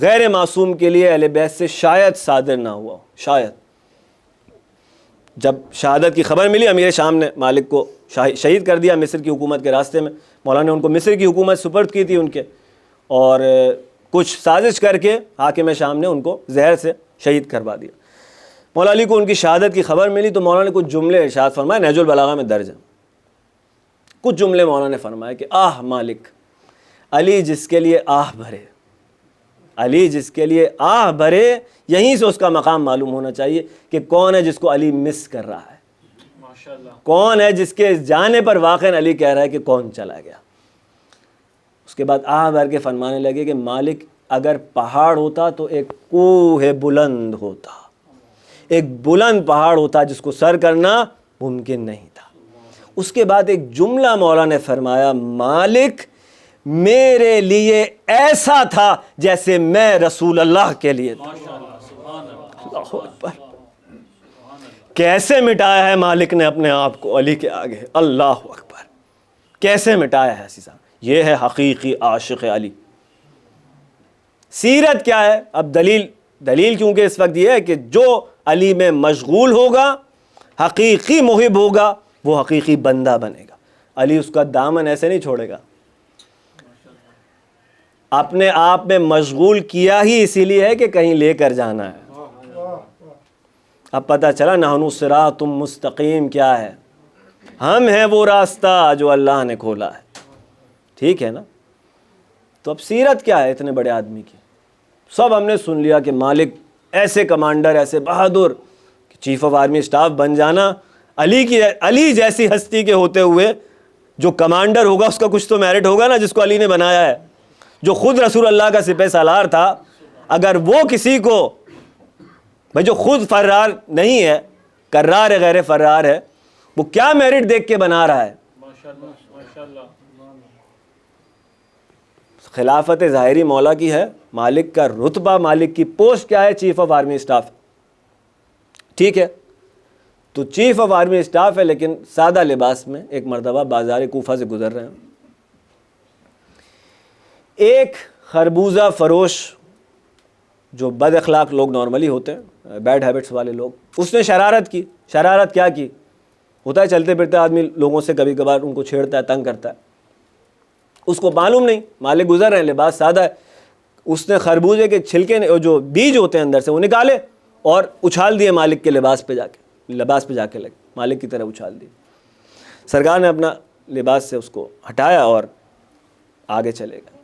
غیر معصوم کے لیے اہل بیت سے شاید صادر نہ ہوا ہو. شاید جب شہادت کی خبر ملی، امیر شام نے مالک کو شہید کر دیا مصر کی حکومت کے راستے میں. مولا نے ان کو مصر کی حکومت سپرد کی تھی ان کے، اور کچھ سازش کر کے حاکم شام نے ان کو زہر سے شہید کروا دیا. مولا علی کو ان کی شہادت کی خبر ملی تو مولا نے کچھ جملے ارشاد فرمائے، نہج البلاغہ میں درج ہیں. کچھ جملے مولا نے فرمائے کہ آہ مالک، علی جس کے لیے آہ بھرے، علی جس کے لیے آہ بھرے، یہیں سے اس کا مقام معلوم ہونا چاہیے کہ کون ہے جس کو علی مس کر رہا ہے، ماشاءاللہ. کون ہے جس کے جانے پر واقعا علی کہہ رہا ہے کہ کون چلا گیا. اس کے بعد آہ بھر کے فرمانے لگے کہ مالک اگر پہاڑ ہوتا تو ایک کوہ بلند ہوتا، ایک بلند پہاڑ ہوتا جس کو سر کرنا ممکن نہیں تھا. اس کے بعد ایک جملہ مولا نے فرمایا، مالک میرے لیے ایسا تھا جیسے میں رسول اللہ کے لیے تھا. اللہ اکبر. کیسے مٹایا ہے مالک نے اپنے آپ کو علی کے آگے، اللہ اکبر، کیسے مٹایا ہے ایسی صاحب. یہ ہے حقیقی عاشق علی. سیرت کیا ہے؟ اب دلیل کیونکہ اس وقت یہ ہے کہ جو علی میں مشغول ہوگا، حقیقی محب ہوگا، وہ حقیقی بندہ بنے گا. علی اس کا دامن ایسے نہیں چھوڑے گا. اپنے آپ میں مشغول کیا ہی اسی لیے ہے کہ کہیں لے کر جانا ہے. اب پتہ چلا نحن صراط مستقیم کیا ہے، ہم ہیں وہ راستہ جو اللہ نے کھولا ہے. ٹھیک ہے نا؟ تو اب سیرت کیا ہے اتنے بڑے آدمی کی؟ سب ہم نے سن لیا کہ مالک ایسے کمانڈر، ایسے بہادر، چیف آف آرمی اسٹاف بن جانا. علی جیسی ہستی کے ہوتے ہوئے جو کمانڈر ہوگا اس کا کچھ تو میرٹ ہوگا نا، جس کو علی نے بنایا ہے، جو خود رسول اللہ کا سپہ سالار تھا. اگر وہ کسی کو، بھائی جو خود فرار نہیں ہے، کرار ہے، غیر فرار ہے، وہ کیا میرٹ دیکھ کے بنا رہا ہے؟ ماشاءاللہ. خلافت ظاہری مولا کی ہے، مالک کا رتبہ، مالک کی پوسٹ کیا ہے؟ Chief of army staff. ٹھیک ہے، تو چیف آف آرمی اسٹاف ہے لیکن سادہ لباس میں ایک مرتبہ بازار کوفہ سے گزر رہے ہیں. ایک خربوزہ فروش جو بد اخلاق لوگ نارملی ہوتے ہیں، بیڈ ہیبٹس والے لوگ، اس نے شرارت کی. شرارت کیا کی؟ ہوتا ہے چلتے پھرتے آدمی لوگوں سے کبھی کبھار ان کو چھیڑتا ہے، تنگ کرتا ہے. اس کو معلوم نہیں، مالک گزر رہے ہیں، لباس سادہ ہے. اس نے خربوزے کے چھلکے جو بیج ہوتے ہیں اندر سے وہ نکالے اور اچھال دیے مالک کے لباس پہ جا کے لگے، مالک کی طرح اچھال دیے. سرکار نے اپنا لباس سے اس کو ہٹایا اور آگے چلے گئے.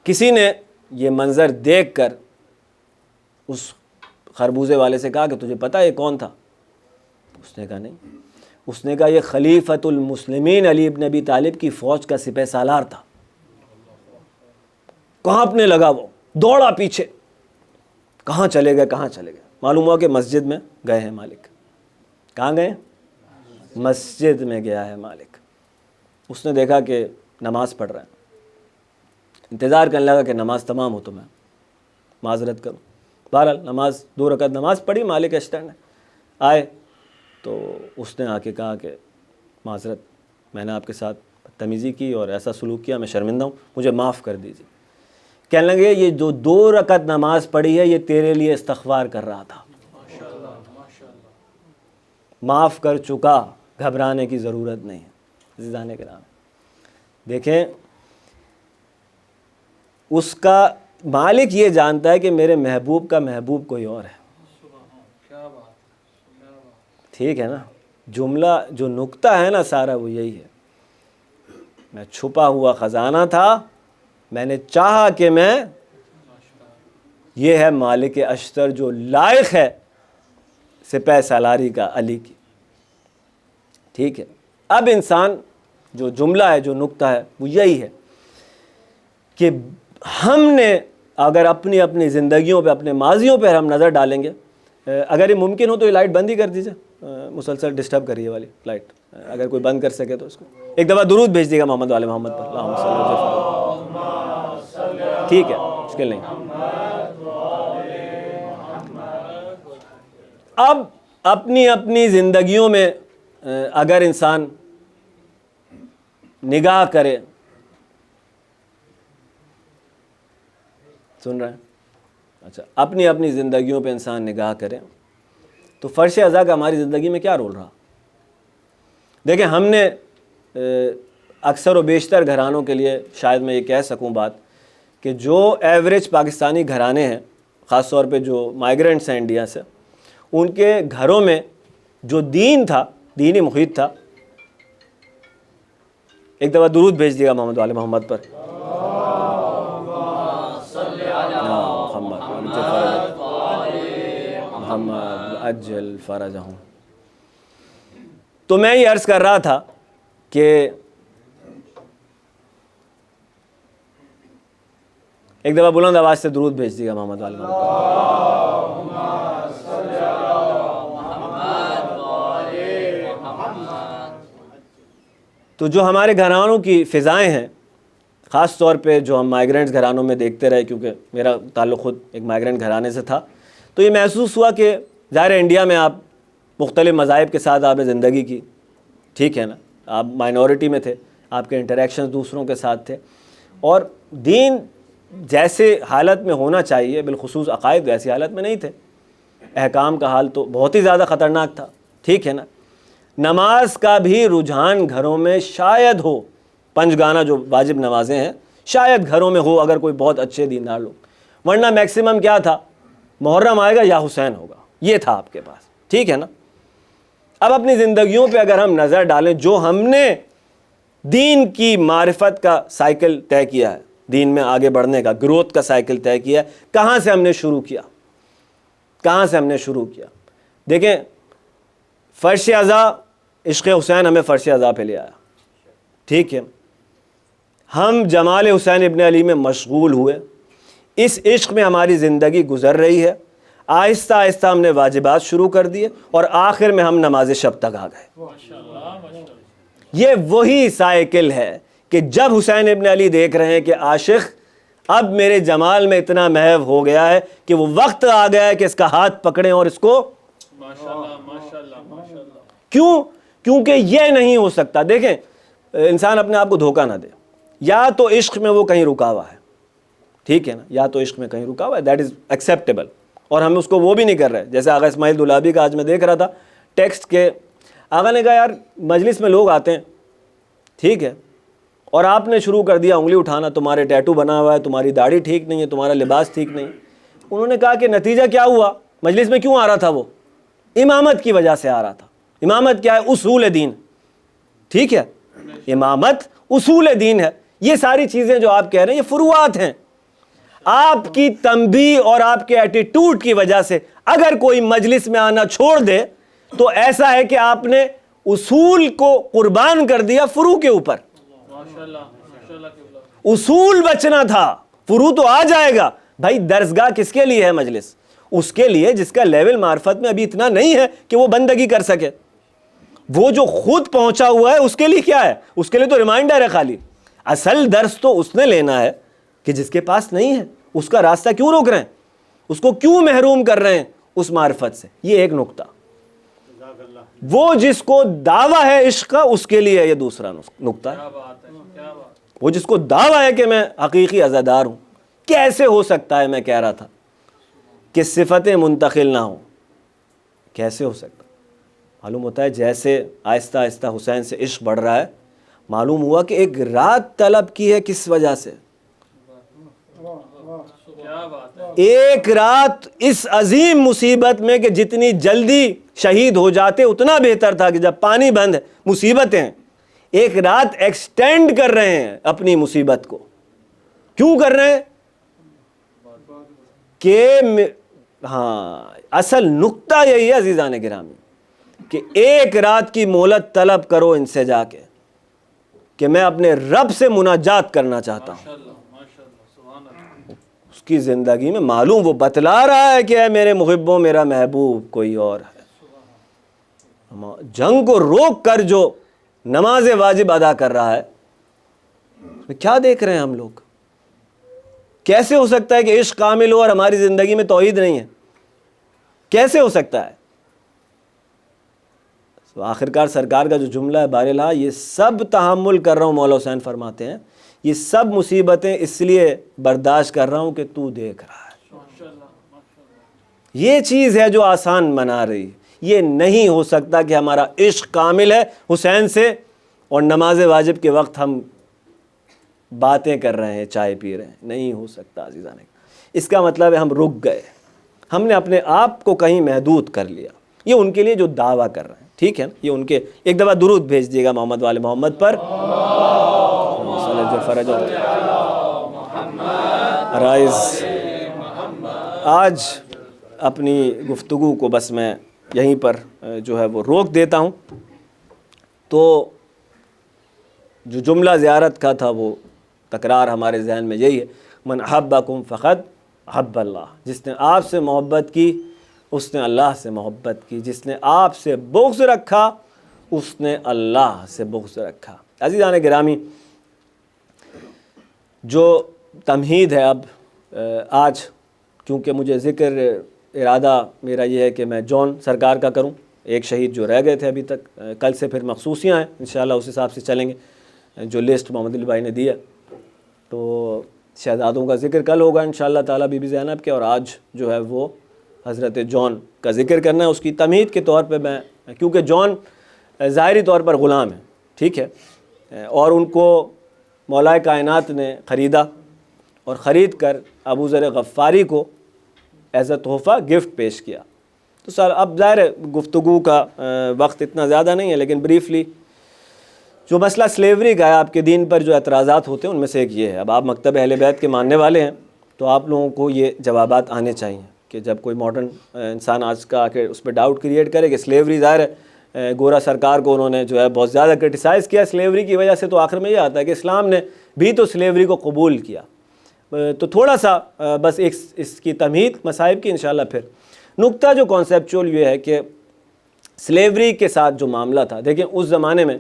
کسی نے یہ منظر دیکھ کر اس خربوزے والے سے کہا کہ تجھے پتہ ہے یہ کون تھا؟ اس نے کہا نہیں. اس نے کہا یہ خلیفۃ المسلمین علی ابن ابی طالب کی فوج کا سپہ سالار تھا. کانپنے لگا، وہ دوڑا پیچھے. کہاں چلے گئے؟ معلوم ہوا کہ مسجد میں گئے ہیں مالک. کہاں گئے؟ مسجد میں گیا ہے مالک. اس نے دیکھا کہ نماز پڑھ رہا ہے، انتظار کرنے لگا کہ نماز تمام ہو تو میں معذرت کروں. بہرحال نماز 2 رکعت نماز پڑھی. مالک اشتر نے آئے تو اس نے آ کے کہا کہ معذرت، میں نے آپ کے ساتھ بدتمیزی کی اور ایسا سلوک کیا، میں شرمندہ ہوں، مجھے معاف کر دیجیے. کہنے لگے یہ جو 2 رکعت نماز پڑھی ہے یہ تیرے لیے استغفار کر رہا تھا، معاف کر چکا، گھبرانے کی ضرورت نہیں ہے. عزیزان کرام دیکھیں، اس کا مالک یہ جانتا ہے کہ میرے محبوب کا محبوب کوئی اور ہے. ٹھیک ہے نا؟ جملہ جو نکتہ ہے نا سارا وہ یہی ہے. میں چھپا ہوا خزانہ تھا، میں نے چاہا کہ میں، یہ ہے مالک اشتر جو لائق ہے سپہ سالاری کا علی کی. ٹھیک ہے، اب انسان جو جملہ ہے، جو نکتہ ہے وہ یہی ہے کہ ہم نے اگر اپنی اپنی زندگیوں پہ اپنے ماضیوں پہ ہم نظر ڈالیں گے، اگر یہ ممکن ہو تو یہ لائٹ بند ہی کر دیجیے، مسلسل ڈسٹرب کر رہی ہے والی لائٹ، اگر کوئی بند کر سکے تو اس کو ایک دفعہ درود بھیج دیے گا محمد والے محمد پر، اللہم صلی علی محمد، ٹھیک ہے، مشکل نہیں۔ اب اپنی اپنی زندگیوں میں اگر انسان نگاہ کرے، سن رہے ہیں؟ اچھا، اپنی اپنی زندگیوں پہ انسان نگاہ کرے تو فرش ازا کا ہماری زندگی میں کیا رول رہا؟ دیکھیں، ہم نے اکثر و بیشتر گھرانوں کے لیے شاید میں یہ کہہ سکوں بات کہ جو ایوریج پاکستانی گھرانے ہیں، خاص طور پہ جو مائیگرنٹس ہیں انڈیا سے، ان کے گھروں میں جو دین تھا، دینی محیط تھا، ایک دفعہ درود بھیج دیے گا محمد والے محمد پر، محمد اجل فرجہم۔ تو میں یہ عرض کر رہا تھا کہ ایک دفعہ بلند آواز سے درود بھیج دیے گا محمد والے محمد پر۔ تو جو ہمارے گھرانوں کی فضائیں ہیں، خاص طور پہ جو ہم مائیگرنٹس گھرانوں میں دیکھتے رہے، کیونکہ میرا تعلق خود ایک مائیگرنٹ گھرانے سے تھا، تو یہ محسوس ہوا کہ ظاہر انڈیا میں آپ مختلف مذاہب کے ساتھ آپ نے زندگی کی، ٹھیک ہے نا، آپ مائنورٹی میں تھے، آپ کے انٹریکشنز دوسروں کے ساتھ تھے، اور دین جیسے حالت میں ہونا چاہیے، بالخصوص عقائد ویسی حالت میں نہیں تھے، احکام کا حال تو بہت ہی زیادہ خطرناک تھا، ٹھیک ہے نا۔ نماز کا بھی رجحان گھروں میں شاید ہو، پنج گانا جو واجب نمازیں ہیں شاید گھروں میں ہو اگر کوئی بہت اچھے دیندار لوگ، ورنہ میکسیمم کیا تھا، محرم آئے گا یا حسین ہوگا، یہ تھا آپ کے پاس، ٹھیک ہے نا۔ اب اپنی زندگیوں پہ اگر ہم نظر ڈالیں، جو ہم نے دین کی معرفت کا سائیکل طے کیا ہے، دین میں آگے بڑھنے کا، گروتھ کا سائیکل طے کیا ہے، کہاں سے ہم نے شروع کیا؟ کہاں سے ہم نے شروع کیا؟ دیکھیں، فرش ازا، عشق حسین ہمیں فرش ازا پہ لے آیا، ٹھیک ہے، ہم جمال حسین ابن علی میں مشغول ہوئے، اس عشق میں ہماری زندگی گزر رہی ہے، آہستہ آہستہ ہم نے واجبات شروع کر دیے اور آخر میں ہم نماز شب تک آ گئے۔ یہ وہی سائیکل ہے کہ جب حسین ابن علی دیکھ رہے ہیں کہ عاشق اب میرے جمال میں اتنا محو ہو گیا ہے کہ وہ وقت آ گیا ہے کہ اس کا ہاتھ پکڑیں اور اس کو، کیوں؟ کیونکہ یہ نہیں ہو سکتا۔ دیکھیں، انسان اپنے آپ کو دھوکہ نہ دے، یا تو عشق میں وہ کہیں رکا ہوا ہے، ٹھیک ہے نا، یا تو عشق میں کہیں رکا ہوا ہے، دیٹ از ایکسیپٹیبل، اور ہم اس کو وہ بھی نہیں کر رہے۔ جیسے آغا اسماعیل دولابی کا آج میں دیکھ رہا تھا ٹیکسٹ کے، آغا نے کہا یار مجلس میں لوگ آتے ہیں، ٹھیک ہے، اور آپ نے شروع کر دیا انگلی اٹھانا، تمہارے ٹیٹو بنا ہوا ہے، تمہاری داڑھی ٹھیک نہیں ہے، تمہارا لباس ٹھیک نہیں۔ انہوں نے کہا کہ نتیجہ کیا ہوا؟ مجلس میں کیوں آ رہا تھا وہ؟ امامت کی وجہ سے آ رہا تھا۔ امامت کیا ہے؟ اصول دین، ٹھیک ہے، امامت اصول دین ہے۔ یہ ساری چیزیں جو آپ کہہ رہے ہیں یہ فروعات ہیں۔ آپ کی تنبیہ اور آپ کے ایٹیٹیوڈ کی وجہ سے اگر کوئی مجلس میں آنا چھوڑ دے تو ایسا ہے کہ آپ نے اصول کو قربان کر دیا فروع کے اوپر۔ اصول بچنا تھا، فروع تو آ جائے گا۔ بھائی درسگاہ کس کے لیے ہے مجلس؟ اس کے لیے جس کا لیول معرفت میں ابھی اتنا نہیں ہے کہ وہ بندگی کر سکے۔ وہ جو خود پہنچا ہوا ہے اس کے لیے کیا ہے؟ اس کے لیے تو ریمائنڈر ہے خالی۔ اصل درس تو اس نے لینا ہے کہ جس کے پاس نہیں ہے، اس کا راستہ کیوں روک رہے ہیں؟ اس کو کیوں محروم کر رہے ہیں اس معرفت سے؟ یہ ایک نقطہ۔ وہ جس کو دعویٰ ہے عشق کا اس کے لیے یہ دوسرا نقطہ ہے۔ وہ جس کو دعویٰ ہے کہ میں حقیقی عزادار ہوں، کیسے ہو سکتا ہے، میں کہہ رہا تھا، کہ صفتیں منتقل نہ ہوں؟ کیسے ہو سکتا؟ معلوم ہوتا ہے جیسے آہستہ آہستہ حسین سے عشق بڑھ رہا ہے، معلوم ہوا کہ ایک رات طلب کی ہے، کس وجہ سے؟ ایک رات اس عظیم مصیبت میں کہ جتنی جلدی شہید ہو جاتے اتنا بہتر تھا، کہ جب پانی بند ہے، مصیبتیں، ایک رات ایکسٹینڈ کر رہے ہیں اپنی مصیبت کو۔ کیوں کر رہے ہیں؟ کہ ہاں، اصل نقطہ یہی ہے عزیزان گرامی کہ ایک رات کی مہلت طلب کرو ان سے جا کے کہ میں اپنے رب سے مناجات کرنا چاہتا ہوں۔ کی زندگی میں معلوم وہ بتلا رہا ہے کہ اے میرے محبوں میرا محبوب کوئی اور ہے. جنگ کو روک کر جو نماز واجب ادا کر رہا ہے، کیا دیکھ رہے ہیں ہم لوگ؟ کیسے ہو سکتا ہے کہ عشق کامل ہو اور ہماری زندگی میں توحید نہیں ہے؟ کیسے ہو سکتا ہے؟ تو آخرکار سرکار کا جو جملہ ہے بارہا، یہ سب تحمل کر رہا ہوں، مولا حسین فرماتے ہیں یہ سب مصیبتیں اس لیے برداشت کر رہا ہوں کہ تو دیکھ رہا ہے. یہ چیز ہے جو آسان بنا رہی ہے. یہ نہیں ہو سکتا کہ ہمارا عشق کامل ہے حسین سے اور نماز واجب کے وقت ہم باتیں کر رہے ہیں، چائے پی رہے ہیں. نہیں ہو سکتا عزیزان. اس کا مطلب ہے ہم رک گئے، ہم نے اپنے آپ کو کہیں محدود کر لیا. یہ ان کے لیے جو دعویٰ کر رہے ہیں، ٹھیک ہے، یہ ان کے ایک دفعہ درود بھیج دیے گا محمد والے محمد پر. رائز آج اپنی گفتگو کو بس میں یہیں پر جو ہے وہ روک دیتا ہوں. تو جو جملہ زیارت کا تھا وہ تکرار ہمارے ذہن میں یہی ہے، من احبکم فقد احب اللہ. جس نے آپ سے محبت کی اس نے اللہ سے محبت کی، جس نے آپ سے بغض رکھا اس نے اللہ سے بغض رکھا. عزیزان گرامی، جو تمہید ہے اب آج، کیونکہ مجھے ذکر ارادہ میرا یہ ہے کہ میں جون سرکار کا کروں، ایک شہید جو رہ گئے تھے ابھی تک. کل سے پھر مخصوصیاں ہیں، انشاءاللہ اس حساب سے چلیں گے جو لسٹ محمد علی بھائی نے دی ہے. تو شہزادوں کا ذکر کل ہوگا انشاءاللہ تعالیٰ بی بی زینب کے، اور آج جو ہے وہ حضرت جون کا ذکر کرنا ہے. اس کی تمہید کے طور پہ میں، کیونکہ جون ظاہری طور پر غلام ہے، ٹھیک ہے، اور ان کو مولا کائنات نے خریدا اور خرید کر ابو ذر غفاری کو ایز اے تحفہ گفٹ پیش کیا. تو سر اب ظاہر ہے گفتگو کا وقت اتنا زیادہ نہیں ہے، لیکن بریفلی جو مسئلہ سلیوری کا ہے، آپ کے دین پر جو اعتراضات ہوتے ہیں ان میں سے ایک یہ ہے. اب آپ مکتب اہل بیت کے ماننے والے ہیں تو آپ لوگوں کو یہ جوابات آنے چاہیے کہ جب کوئی ماڈرن انسان آج کا آ کے اس پہ ڈاؤٹ کریٹ کرے کہ سلیوری، ظاہر ہے گورا سرکار کو انہوں نے جو ہے بہت زیادہ کرٹیسائز کیا سلیوری کی وجہ سے، تو آخر میں یہ آتا ہے کہ اسلام نے بھی تو سلیوری کو قبول کیا. تو تھوڑا سا بس اس کی تمہید مصائب کی انشاءاللہ. پھر نقطہ جو کانسیپچول یہ ہے کہ سلیوری کے ساتھ جو معاملہ تھا، دیکھیں اس زمانے میں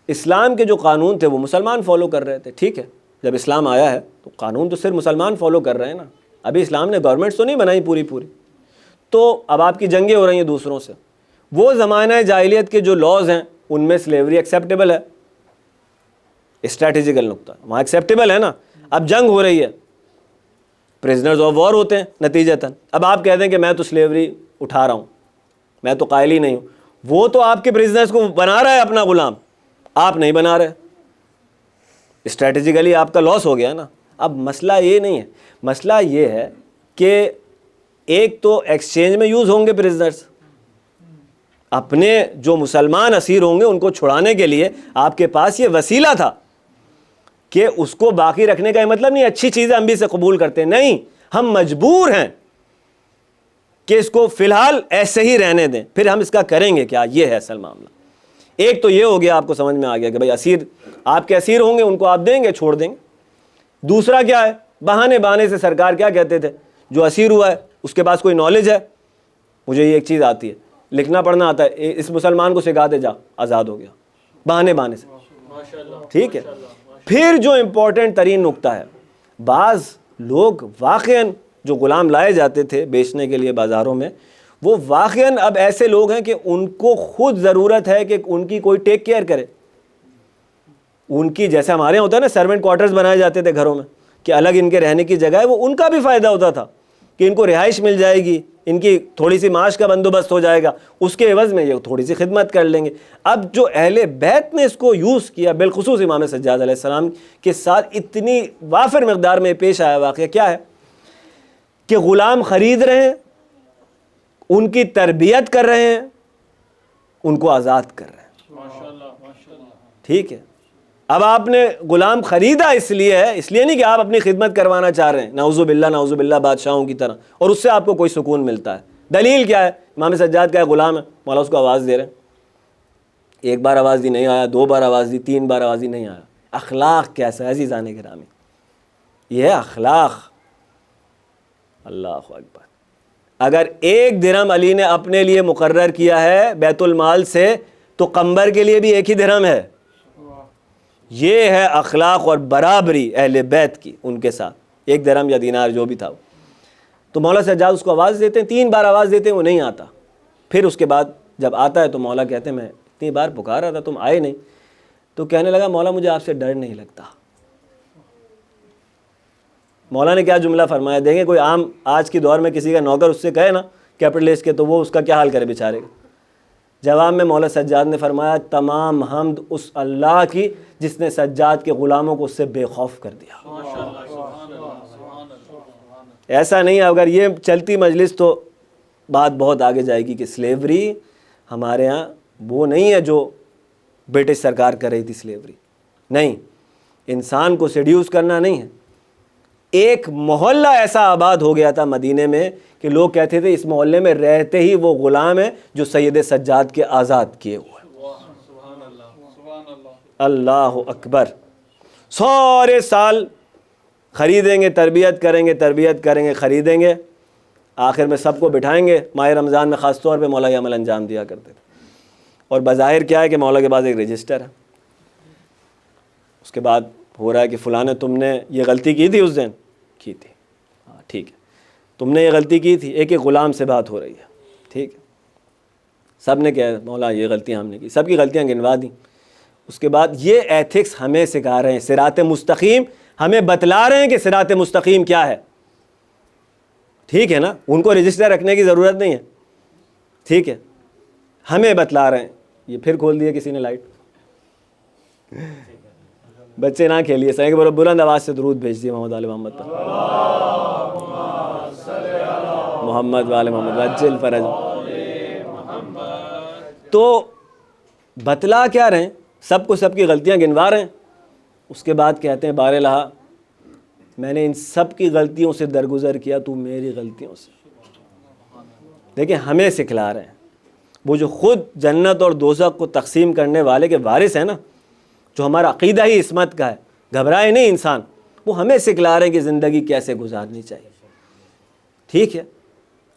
اسلام کے جو قانون تھے وہ مسلمان فالو کر رہے تھے، ٹھیک ہے. جب اسلام آیا ہے تو قانون تو صرف مسلمان فالو کر رہے ہیں نا، ابھی اسلام نے گورنمنٹس تو نہیں بنائی پوری. تو اب آپ کی جنگیں ہو رہی ہیں دوسروں سے. وہ زمانہ جاہلیت کے جو لاز ہیں ان میں سلیوری ایکسیپٹیبل ہے، اسٹریٹجیکل نقطہ وہاں ایکسیپٹیبل ہے نا. اب جنگ ہو رہی ہے، پریزنرز آف وار ہوتے ہیں نتیجتاً. اب آپ کہتے ہیں کہ میں تو سلیوری اٹھا رہا ہوں، میں تو قائل ہی نہیں ہوں. وہ تو آپ کے پریزنرز کو بنا رہا ہے اپنا غلام، آپ نہیں بنا رہے. اسٹریٹجیکلی آپ کا لاس ہو گیا نا. اب مسئلہ یہ نہیں ہے، مسئلہ یہ ہے کہ ایک تو ایکسچینج میں یوز ہوں گے پریزنرز، اپنے جو مسلمان اسیر ہوں گے ان کو چھڑانے کے لیے آپ کے پاس یہ وسیلہ تھا کہ اس کو باقی رکھنے کا یہ مطلب نہیں اچھی چیزیں ہم بھی سے قبول کرتے ہیں، نہیں، ہم مجبور ہیں کہ اس کو فی الحال ایسے ہی رہنے دیں، پھر ہم اس کا کریں گے کیا. یہ ہے اصل معاملہ. ایک تو یہ ہو گیا، آپ کو سمجھ میں آ گیا کہ بھائی اسیر آپ کے اسیر ہوں گے ان کو آپ دیں گے، چھوڑ دیں گے. دوسرا کیا ہے، بہانے سے سرکار کیا کہتے تھے، جو اسیر ہوا ہے اس کے پاس کوئی نالج ہے، مجھے یہ ایک چیز آتی ہے، لکھنا پڑھنا آتا ہے، اس مسلمان کو سکھا دے، جا آزاد ہو گیا، بہانے سے، ٹھیک ہے. پھر جو امپورٹنٹ ترین نقطہ ہے، بعض لوگ واقعاً جو غلام لائے جاتے تھے بیچنے کے لیے بازاروں میں، وہ واقعاً اب ایسے لوگ ہیں کہ ان کو خود ضرورت ہے کہ ان کی کوئی ٹیک کیئر کرے. ان کی جیسے ہمارے یہاں ہوتا ہے نا سرونٹ کوارٹرز بنائے جاتے تھے گھروں میں کہ الگ ان کے رہنے کی جگہ ہے، وہ ان کا بھی فائدہ ہوتا تھا کہ ان کو رہائش مل جائے گی، ان کی تھوڑی سی معاش کا بندوبست ہو جائے گا، اس کے عوض میں یہ تھوڑی سی خدمت کر لیں گے. اب جو اہل بیت نے اس کو یوز کیا، بالخصوص امام سجاد علیہ السلام کے ساتھ اتنی وافر مقدار میں پیش آیا واقعہ کیا ہے کہ غلام خرید رہے ہیں، ان کی تربیت کر رہے ہیں، ان کو آزاد کر رہے ہیں، ٹھیک ہے. اب آپ نے غلام خریدا اس لیے ہے، اس لیے نہیں کہ آپ اپنی خدمت کروانا چاہ رہے ہیں، نعوذ باللہ بادشاہوں کی طرح، اور اس سے آپ کو کوئی سکون ملتا ہے. دلیل کیا ہے؟ امام سجاد کا غلام ہے، مولا اس کو آواز دے رہے ہیں، ایک بار آواز دی نہیں آیا، 2 بار آواز دی، 3 بار آواز دی نہیں آیا. اخلاق کیسا ہے عزیزان گرامی؟ یہ ہے اخلاق. اللہ اکبر. اگر 1 درہم علی نے اپنے لیے مقرر کیا ہے بیت المال سے تو قمبر کے لیے بھی 1 ہی درہم ہے. یہ ہے اخلاق اور برابری اہل بیت کی ان کے ساتھ. 1 درہم یا دینار جو بھی تھا. تو مولا سجاد اس کو آواز دیتے ہیں, 3 بار آواز دیتے ہیں, وہ نہیں آتا. پھر اس کے بعد جب آتا ہے تو مولا کہتے ہیں میں اتنی بار پکار رہا تھا تم آئے نہیں. تو کہنے لگا مولا مجھے آپ سے ڈر نہیں لگتا. مولا نے کیا جملہ فرمایا دیکھیں, کوئی عام آج کی دور میں کسی کا نوکر اس سے کہے نا کیپٹلسٹ کے, تو وہ اس کا کیا حال کرے بیچارے کا. جواب میں مولا سجاد نے فرمایا تمام حمد اس اللہ کی جس نے سجاد کے غلاموں کو اس سے بے خوف کر دیا. ایسا نہیں ہے, اگر یہ چلتی مجلس تو بات بہت آگے جائے گی کہ سلیوری ہمارے ہاں وہ نہیں ہے جو برٹش سرکار کر رہی تھی. سلیوری نہیں, انسان کو سیڈیوس کرنا نہیں ہے. ایک محلہ ایسا آباد ہو گیا تھا مدینے میں کہ لوگ کہتے تھے اس محلے میں رہتے ہی وہ غلام ہیں جو سید سجاد کے آزاد کیے ہوئے. اللہ اکبر. سارے سال خریدیں گے, تربیت کریں گے, خریدیں گے, آخر میں سب کو بٹھائیں گے. ماہ رمضان میں خاص طور پہ مولا یہ عمل انجام دیا کرتے تھے. اور بظاہر کیا ہے کہ مولا کے پاس ایک رجسٹر ہے, اس کے بعد ہو رہا ہے کہ فلاں نے تم نے یہ غلطی کی تھی اس دن, کی تھی, ہاں ٹھیک ہے, تم نے یہ غلطی کی تھی. ایک ایک غلام سے بات ہو رہی ہے, ٹھیک ہے. سب نے کہا مولا یہ غلطیاں ہم نے کی, سب کی غلطیاں گنوا دیں. اس کے بعد یہ ایتھکس ہمیں سکھا رہے ہیں, صراط مستقیم ہمیں بتلا رہے ہیں کہ صراط مستقیم کیا ہے. ٹھیک ہے نا, ان کو رجسٹر رکھنے کی ضرورت نہیں ہے, ٹھیک ہے, ہمیں بتلا رہے ہیں. یہ پھر کھول دیا کسی نے لائٹ. بچے نہ کھیلیے, سائیں کہ بلند آواز سے درود بھیج دیے محمد آل محمد پر. محمد وآل محمد عجل فرج. تو بتلا کیا رہے ہیں, سب کو سب کی غلطیاں گنوا رہے ہیں. اس کے بعد کہتے ہیں بار الہا میں نے ان سب کی غلطیوں سے درگزر کیا, تو میری غلطیوں سے. دیکھیں ہمیں سکھلا رہے ہیں, وہ جو خود جنت اور دوزخ کو تقسیم کرنے والے کے وارث ہیں نا, جو ہمارا عقیدہ ہی عصمت کا ہے, گھبرائے نہیں انسان, وہ ہمیں سکھلا رہے ہیں کہ زندگی کیسے گزارنی چاہیے. ٹھیک ہے,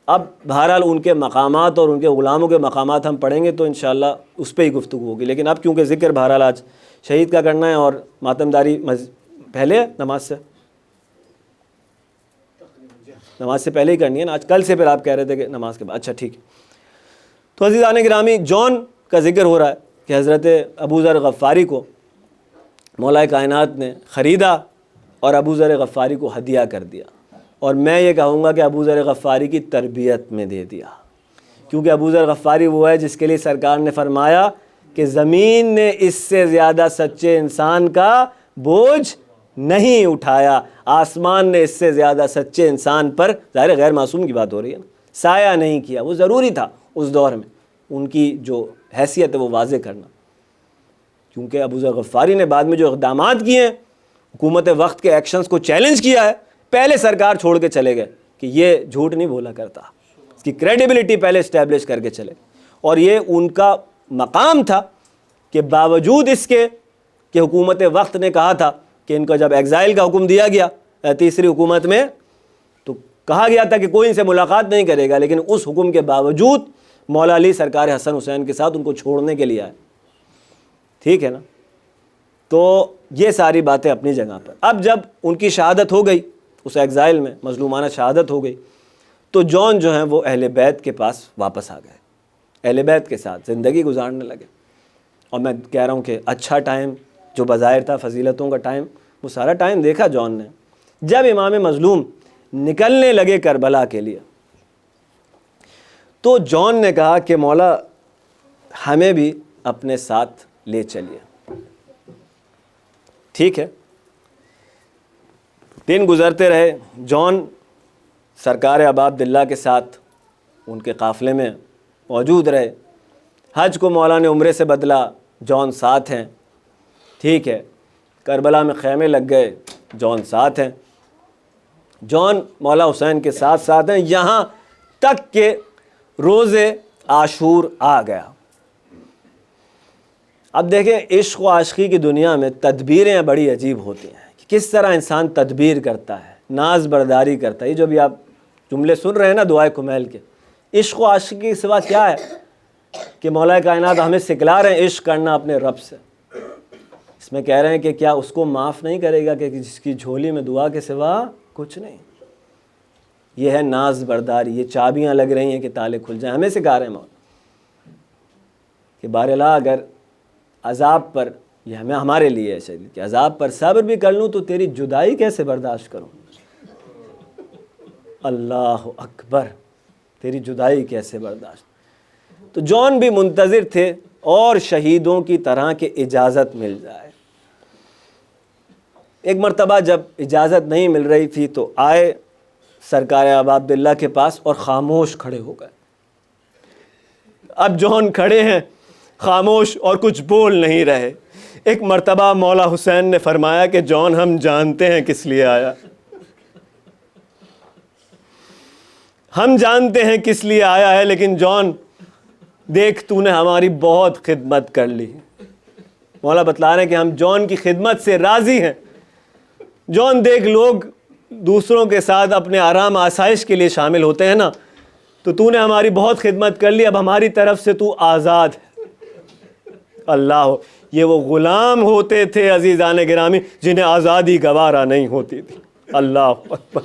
اب بہرحال ان کے مقامات اور ان کے غلاموں کے مقامات ہم پڑھیں گے تو انشاءاللہ اس پہ ہی گفتگو ہوگی. لیکن اب کیونکہ ذکر بہرحال آج شہید کا کرنا ہے اور ماتمداری پہلے نماز سے پہلے ہی کرنی ہے نا, آج کل سے پھر آپ کہہ رہے تھے کہ نماز کے بعد, اچھا ٹھیک ہے. تو عزیزان گرامی, جون کا ذکر ہو رہا ہے کہ حضرت ابو ذر غفاری کو مولا کائنات نے خریدا اور ابو ذر غفاری کو ہدیہ کر دیا. اور میں یہ کہوں گا کہ ابو ذر غفاری کی تربیت میں دے دیا, کیونکہ ابو ذر غفاری وہ ہے جس کے لیے سرکار نے فرمایا کہ زمین نے اس سے زیادہ سچے انسان کا بوجھ نہیں اٹھایا, آسمان نے اس سے زیادہ سچے انسان پر, ظاہر غیر معصوم کی بات ہو رہی ہے نا, سایہ نہیں کیا. وہ ضروری تھا اس دور میں ان کی جو حیثیت ہے وہ واضح کرنا, کیونکہ ابو ذر غفاری نے بعد میں جو اقدامات کیے ہیں, حکومت وقت کے ایکشنز کو چیلنج کیا ہے, پہلے سرکار چھوڑ کے چلے گئے کہ یہ جھوٹ نہیں بولا کرتا, اس کی کریڈیبلٹی پہلے اسٹیبلش کر کے چلے. اور یہ ان کا مقام تھا کہ باوجود اس کے کہ حکومت وقت نے کہا تھا کہ ان کا جب ایگزائل کا حکم دیا گیا تیسری حکومت میں, تو کہا گیا تھا کہ کوئی ان سے ملاقات نہیں کرے گا, لیکن اس حکم کے باوجود مولا علی سرکار حسن حسین کے ساتھ ان کو چھوڑنے کے لیے آئے. ٹھیک ہے نا, تو یہ ساری باتیں اپنی جگہ پر. اب جب ان کی شہادت ہو گئی, اس ایگزائل میں مظلومانہ شہادت ہو گئی, تو جون جو ہیں وہ اہل بیت کے پاس واپس آ گئے, اہل بیت کے ساتھ زندگی گزارنے لگے. اور میں کہہ رہا ہوں کہ اچھا ٹائم جو بظاہر تھا فضیلتوں کا ٹائم, وہ سارا ٹائم دیکھا جون نے. جب امام مظلوم نکلنے لگے کربلا کے لیے, تو جون نے کہا کہ مولا ہمیں بھی اپنے ساتھ لے چلیے. ٹھیک ہے, دن گزرتے رہے, جون سرکار ابا عبداللہ کے ساتھ ان کے قافلے میں موجود رہے. حج کو مولا نے عمرے سے بدلا, جون ساتھ ہیں. ٹھیک ہے, کربلا میں خیمے لگ گئے, جون ساتھ ہیں. جون مولا حسین کے ساتھ ساتھ ہیں, یہاں تک کہ روز عاشور آ گیا. اب دیکھیں عشق و عاشقی کی دنیا میں تدبیریں بڑی عجیب ہوتی ہیں کہ کس طرح انسان تدبیر کرتا ہے, ناز برداری کرتا ہے. یہ جو بھی آپ جملے سن رہے ہیں نا دعائے کمیل کے. عشق و عاشقی کے سوا کیا ہے کہ مولا کائنات ہمیں سکھلا رہے ہیں عشق کرنا اپنے رب سے. اس میں کہہ رہے ہیں کہ کیا اس کو معاف نہیں کرے گا کہ جس کی جھولی میں دعا کے سوا کچھ نہیں. یہ ہے ناز برداری, یہ چابیاں لگ رہی ہیں کہ تالے کھل جائیں. ہمیں سکھا رہے ہیں مولا کہ باراللہ اگر عذاب پر, یہ ہمارے لیے ہے شدید کہ عذاب پر صبر بھی کر لوں تو تیری جدائی کیسے برداشت کروں. اللہ اکبر, تیری جدائی کیسے برداشت. تو جون بھی منتظر تھے اور شہیدوں کی طرح کہ اجازت مل جائے. ایک مرتبہ جب اجازت نہیں مل رہی تھی تو آئے سرکار ابا عبداللہ کے پاس اور خاموش کھڑے ہو گئے. اب جون کھڑے ہیں خاموش اور کچھ بول نہیں رہے. ایک مرتبہ مولا حسین نے فرمایا کہ جون ہم جانتے ہیں کس لیے آیا, ہم جانتے ہیں کس لیے آیا ہے, لیکن جون دیکھ تو نے ہماری بہت خدمت کر لی. مولا بتلا رہے ہیں کہ ہم جون کی خدمت سے راضی ہیں. جون دیکھ لوگ دوسروں کے ساتھ اپنے آرام آسائش کے لیے شامل ہوتے ہیں نا, تو نے ہماری بہت خدمت کر لی, اب ہماری طرف سے تو آزاد ہے. اللہ, یہ وہ غلام ہوتے تھے عزیزان گرامی جنہیں آزادی گوارا نہیں ہوتی تھی. اللہ اکبر.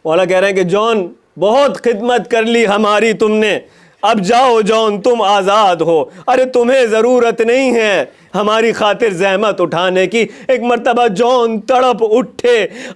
مولا کہہ رہے ہیں کہ جون بہت خدمت کر لی ہماری تم نے, اب جاؤ جون تم آزاد ہو. ارے تمہیں ضرورت نہیں ہے ہماری خاطر زحمت اٹھانے کی. ایک مرتبہ جون تڑپ اٹھے.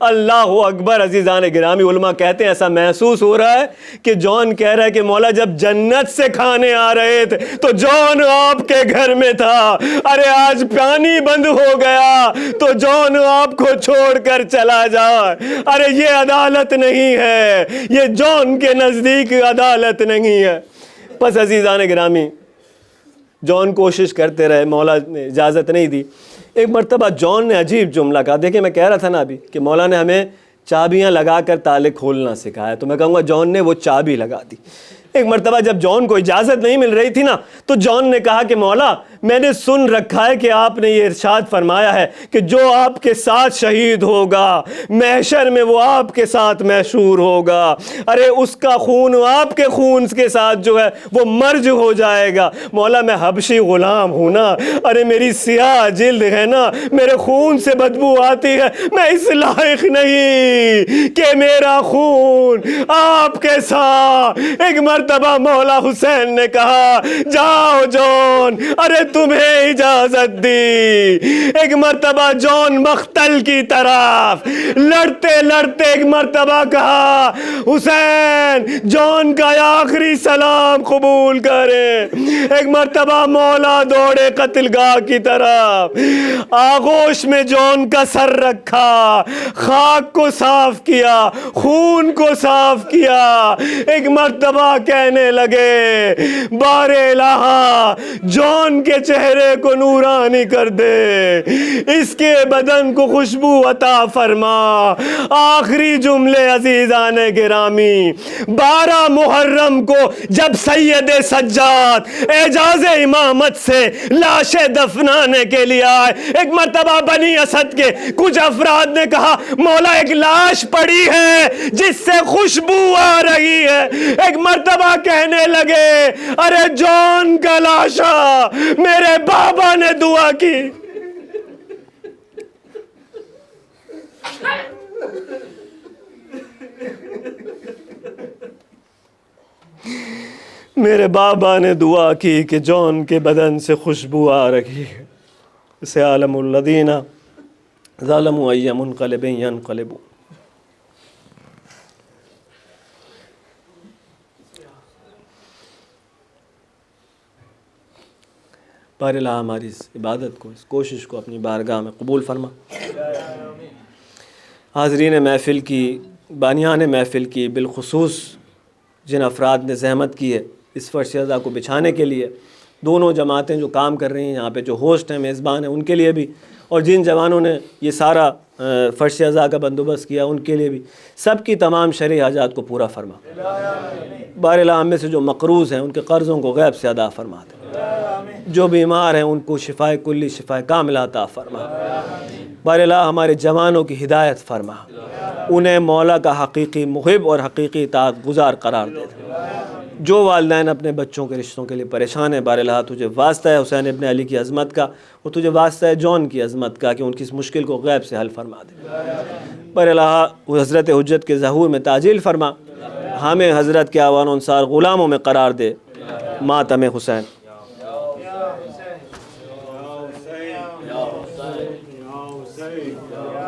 اللہ اکبر. عزیزان گرامی علماء کہتے ہیں ایسا محسوس ہو رہا ہے کہ جون کہہ رہا ہے کہ مولا جب جنت سے کھانے آ رہے تھے تو جون آپ کے گھر میں تھا. ارے آج پانی بند ہو گیا تو جون آپ کو چھوڑ کر چلا جائے. ارے یہ عدالت نہیں ہے, یہ جون کے نزدیک عدالت نہیں ہے. بس عزیزان گرامی جون کوشش کرتے رہے, مولا نے اجازت نہیں دی. ایک مرتبہ جون نے عجیب جملہ کہا. دیکھیں میں کہہ رہا تھا نا ابھی کہ مولا نے ہمیں چابیاں لگا کر تالے کھولنا سکھایا, تو میں کہوں گا جون نے وہ چابی لگا دی. ایک مرتبہ جب جون کو اجازت نہیں مل رہی تھی نا تو جون نے کہا کہ مولا میں نے سن رکھا ہے کہ آپ نے یہ ارشاد فرمایا ہے کہ جو آپ کے ساتھ شہید ہوگا محشر میں وہ آپ کے ساتھ محشور ہوگا. ارے اس کا خون آپ کے خون کے ساتھ جو ہے وہ مرج ہو جائے گا. مولا میں حبشی غلام ہوں نا, ارے میری سیاہ جلد ہے نا, میرے خون سے بدبو آتی ہے, میں اس لائق نہیں کہ میرا خون آپ کے ساتھ. ایک مرتبہ مولا حسین نے کہا جاؤ جون, ارے تمہیں اجازت دی. ایک مرتبہ جون مقتل کی طرف لڑتے لڑتے ایک مرتبہ کہا حسین جون کا آخری سلام قبول کرے. ایک مرتبہ مولا دوڑے قتل گاہ کی طرف, آغوش میں جون کا سر رکھا, خاک کو صاف کیا, خون کو صاف کیا. ایک مرتبہ کہنے لگے بار الہ جون کے چہرے کو نورانی کر دے, اس کے بدن کو خوشبو عطا فرما. آخری جملے عزیزان گرامی. 12 محرم کو جب سید سجاد اعجاز امامت سے لاشیں دفنانے کے لیے آئے, ایک مرتبہ بنی اسد کے کچھ افراد نے کہا مولا ایک لاش پڑی ہے جس سے خوشبو آ رہی ہے. ایک مرتبہ کہنے لگے ارے جون کا لاشا میرے بابا نے دعا کی. میرے بابا نے دعا کی کہ جون کے بدن سے خوشبو آ رہی ہے. سیعلم الذین ظلموا ای منقلب ینقلبون. بار الہ ہماری اس عبادت کو, اس کوشش کو اپنی بارگاہ میں قبول فرما. حاضرین محفل کی, بانیان محفل کی, بالخصوص جن افراد نے زحمت کی ہے اس فرش رضا کو بچھانے کے لیے, دونوں جماعتیں جو کام کر رہی ہیں یہاں پہ, جو ہوسٹ ہیں میزبان ہیں, ان کے لیے بھی, اور جن جوانوں نے یہ سارا فرش عزا کا بندوبست کیا ان کے لیے بھی، سب کی تمام شرعی حاجات کو پورا فرما۔ بار الہ ہم میں سے جو مقروض ہیں ان کے قرضوں کو غیب سے ادا فرما دے، جو بیمار ہیں ان کو شفائے کلی شفائے کاملہ عطا فرما۔ بار الہ ہمارے جوانوں کی ہدایت فرما، انہیں مولا کا حقیقی محب اور حقیقی اطاعت گزار قرار دے۔ جو والدین اپنے بچوں کے رشتوں کے لیے پریشان ہیں، بار الہ تجھے واسطہ ہے حسین ابن علی کی عظمت کا، اور تجھے واسطہ ہے جون کی عظمت کا کہ ان کی اس مشکل کو غیب سے حل فرما دے۔ بار الہ حضرت حجت کے ظہور میں تعجیل فرما، ہمیں حضرت کے اعوان و انصار غلاموں میں قرار دے۔ ماتم حسین۔ یا حسین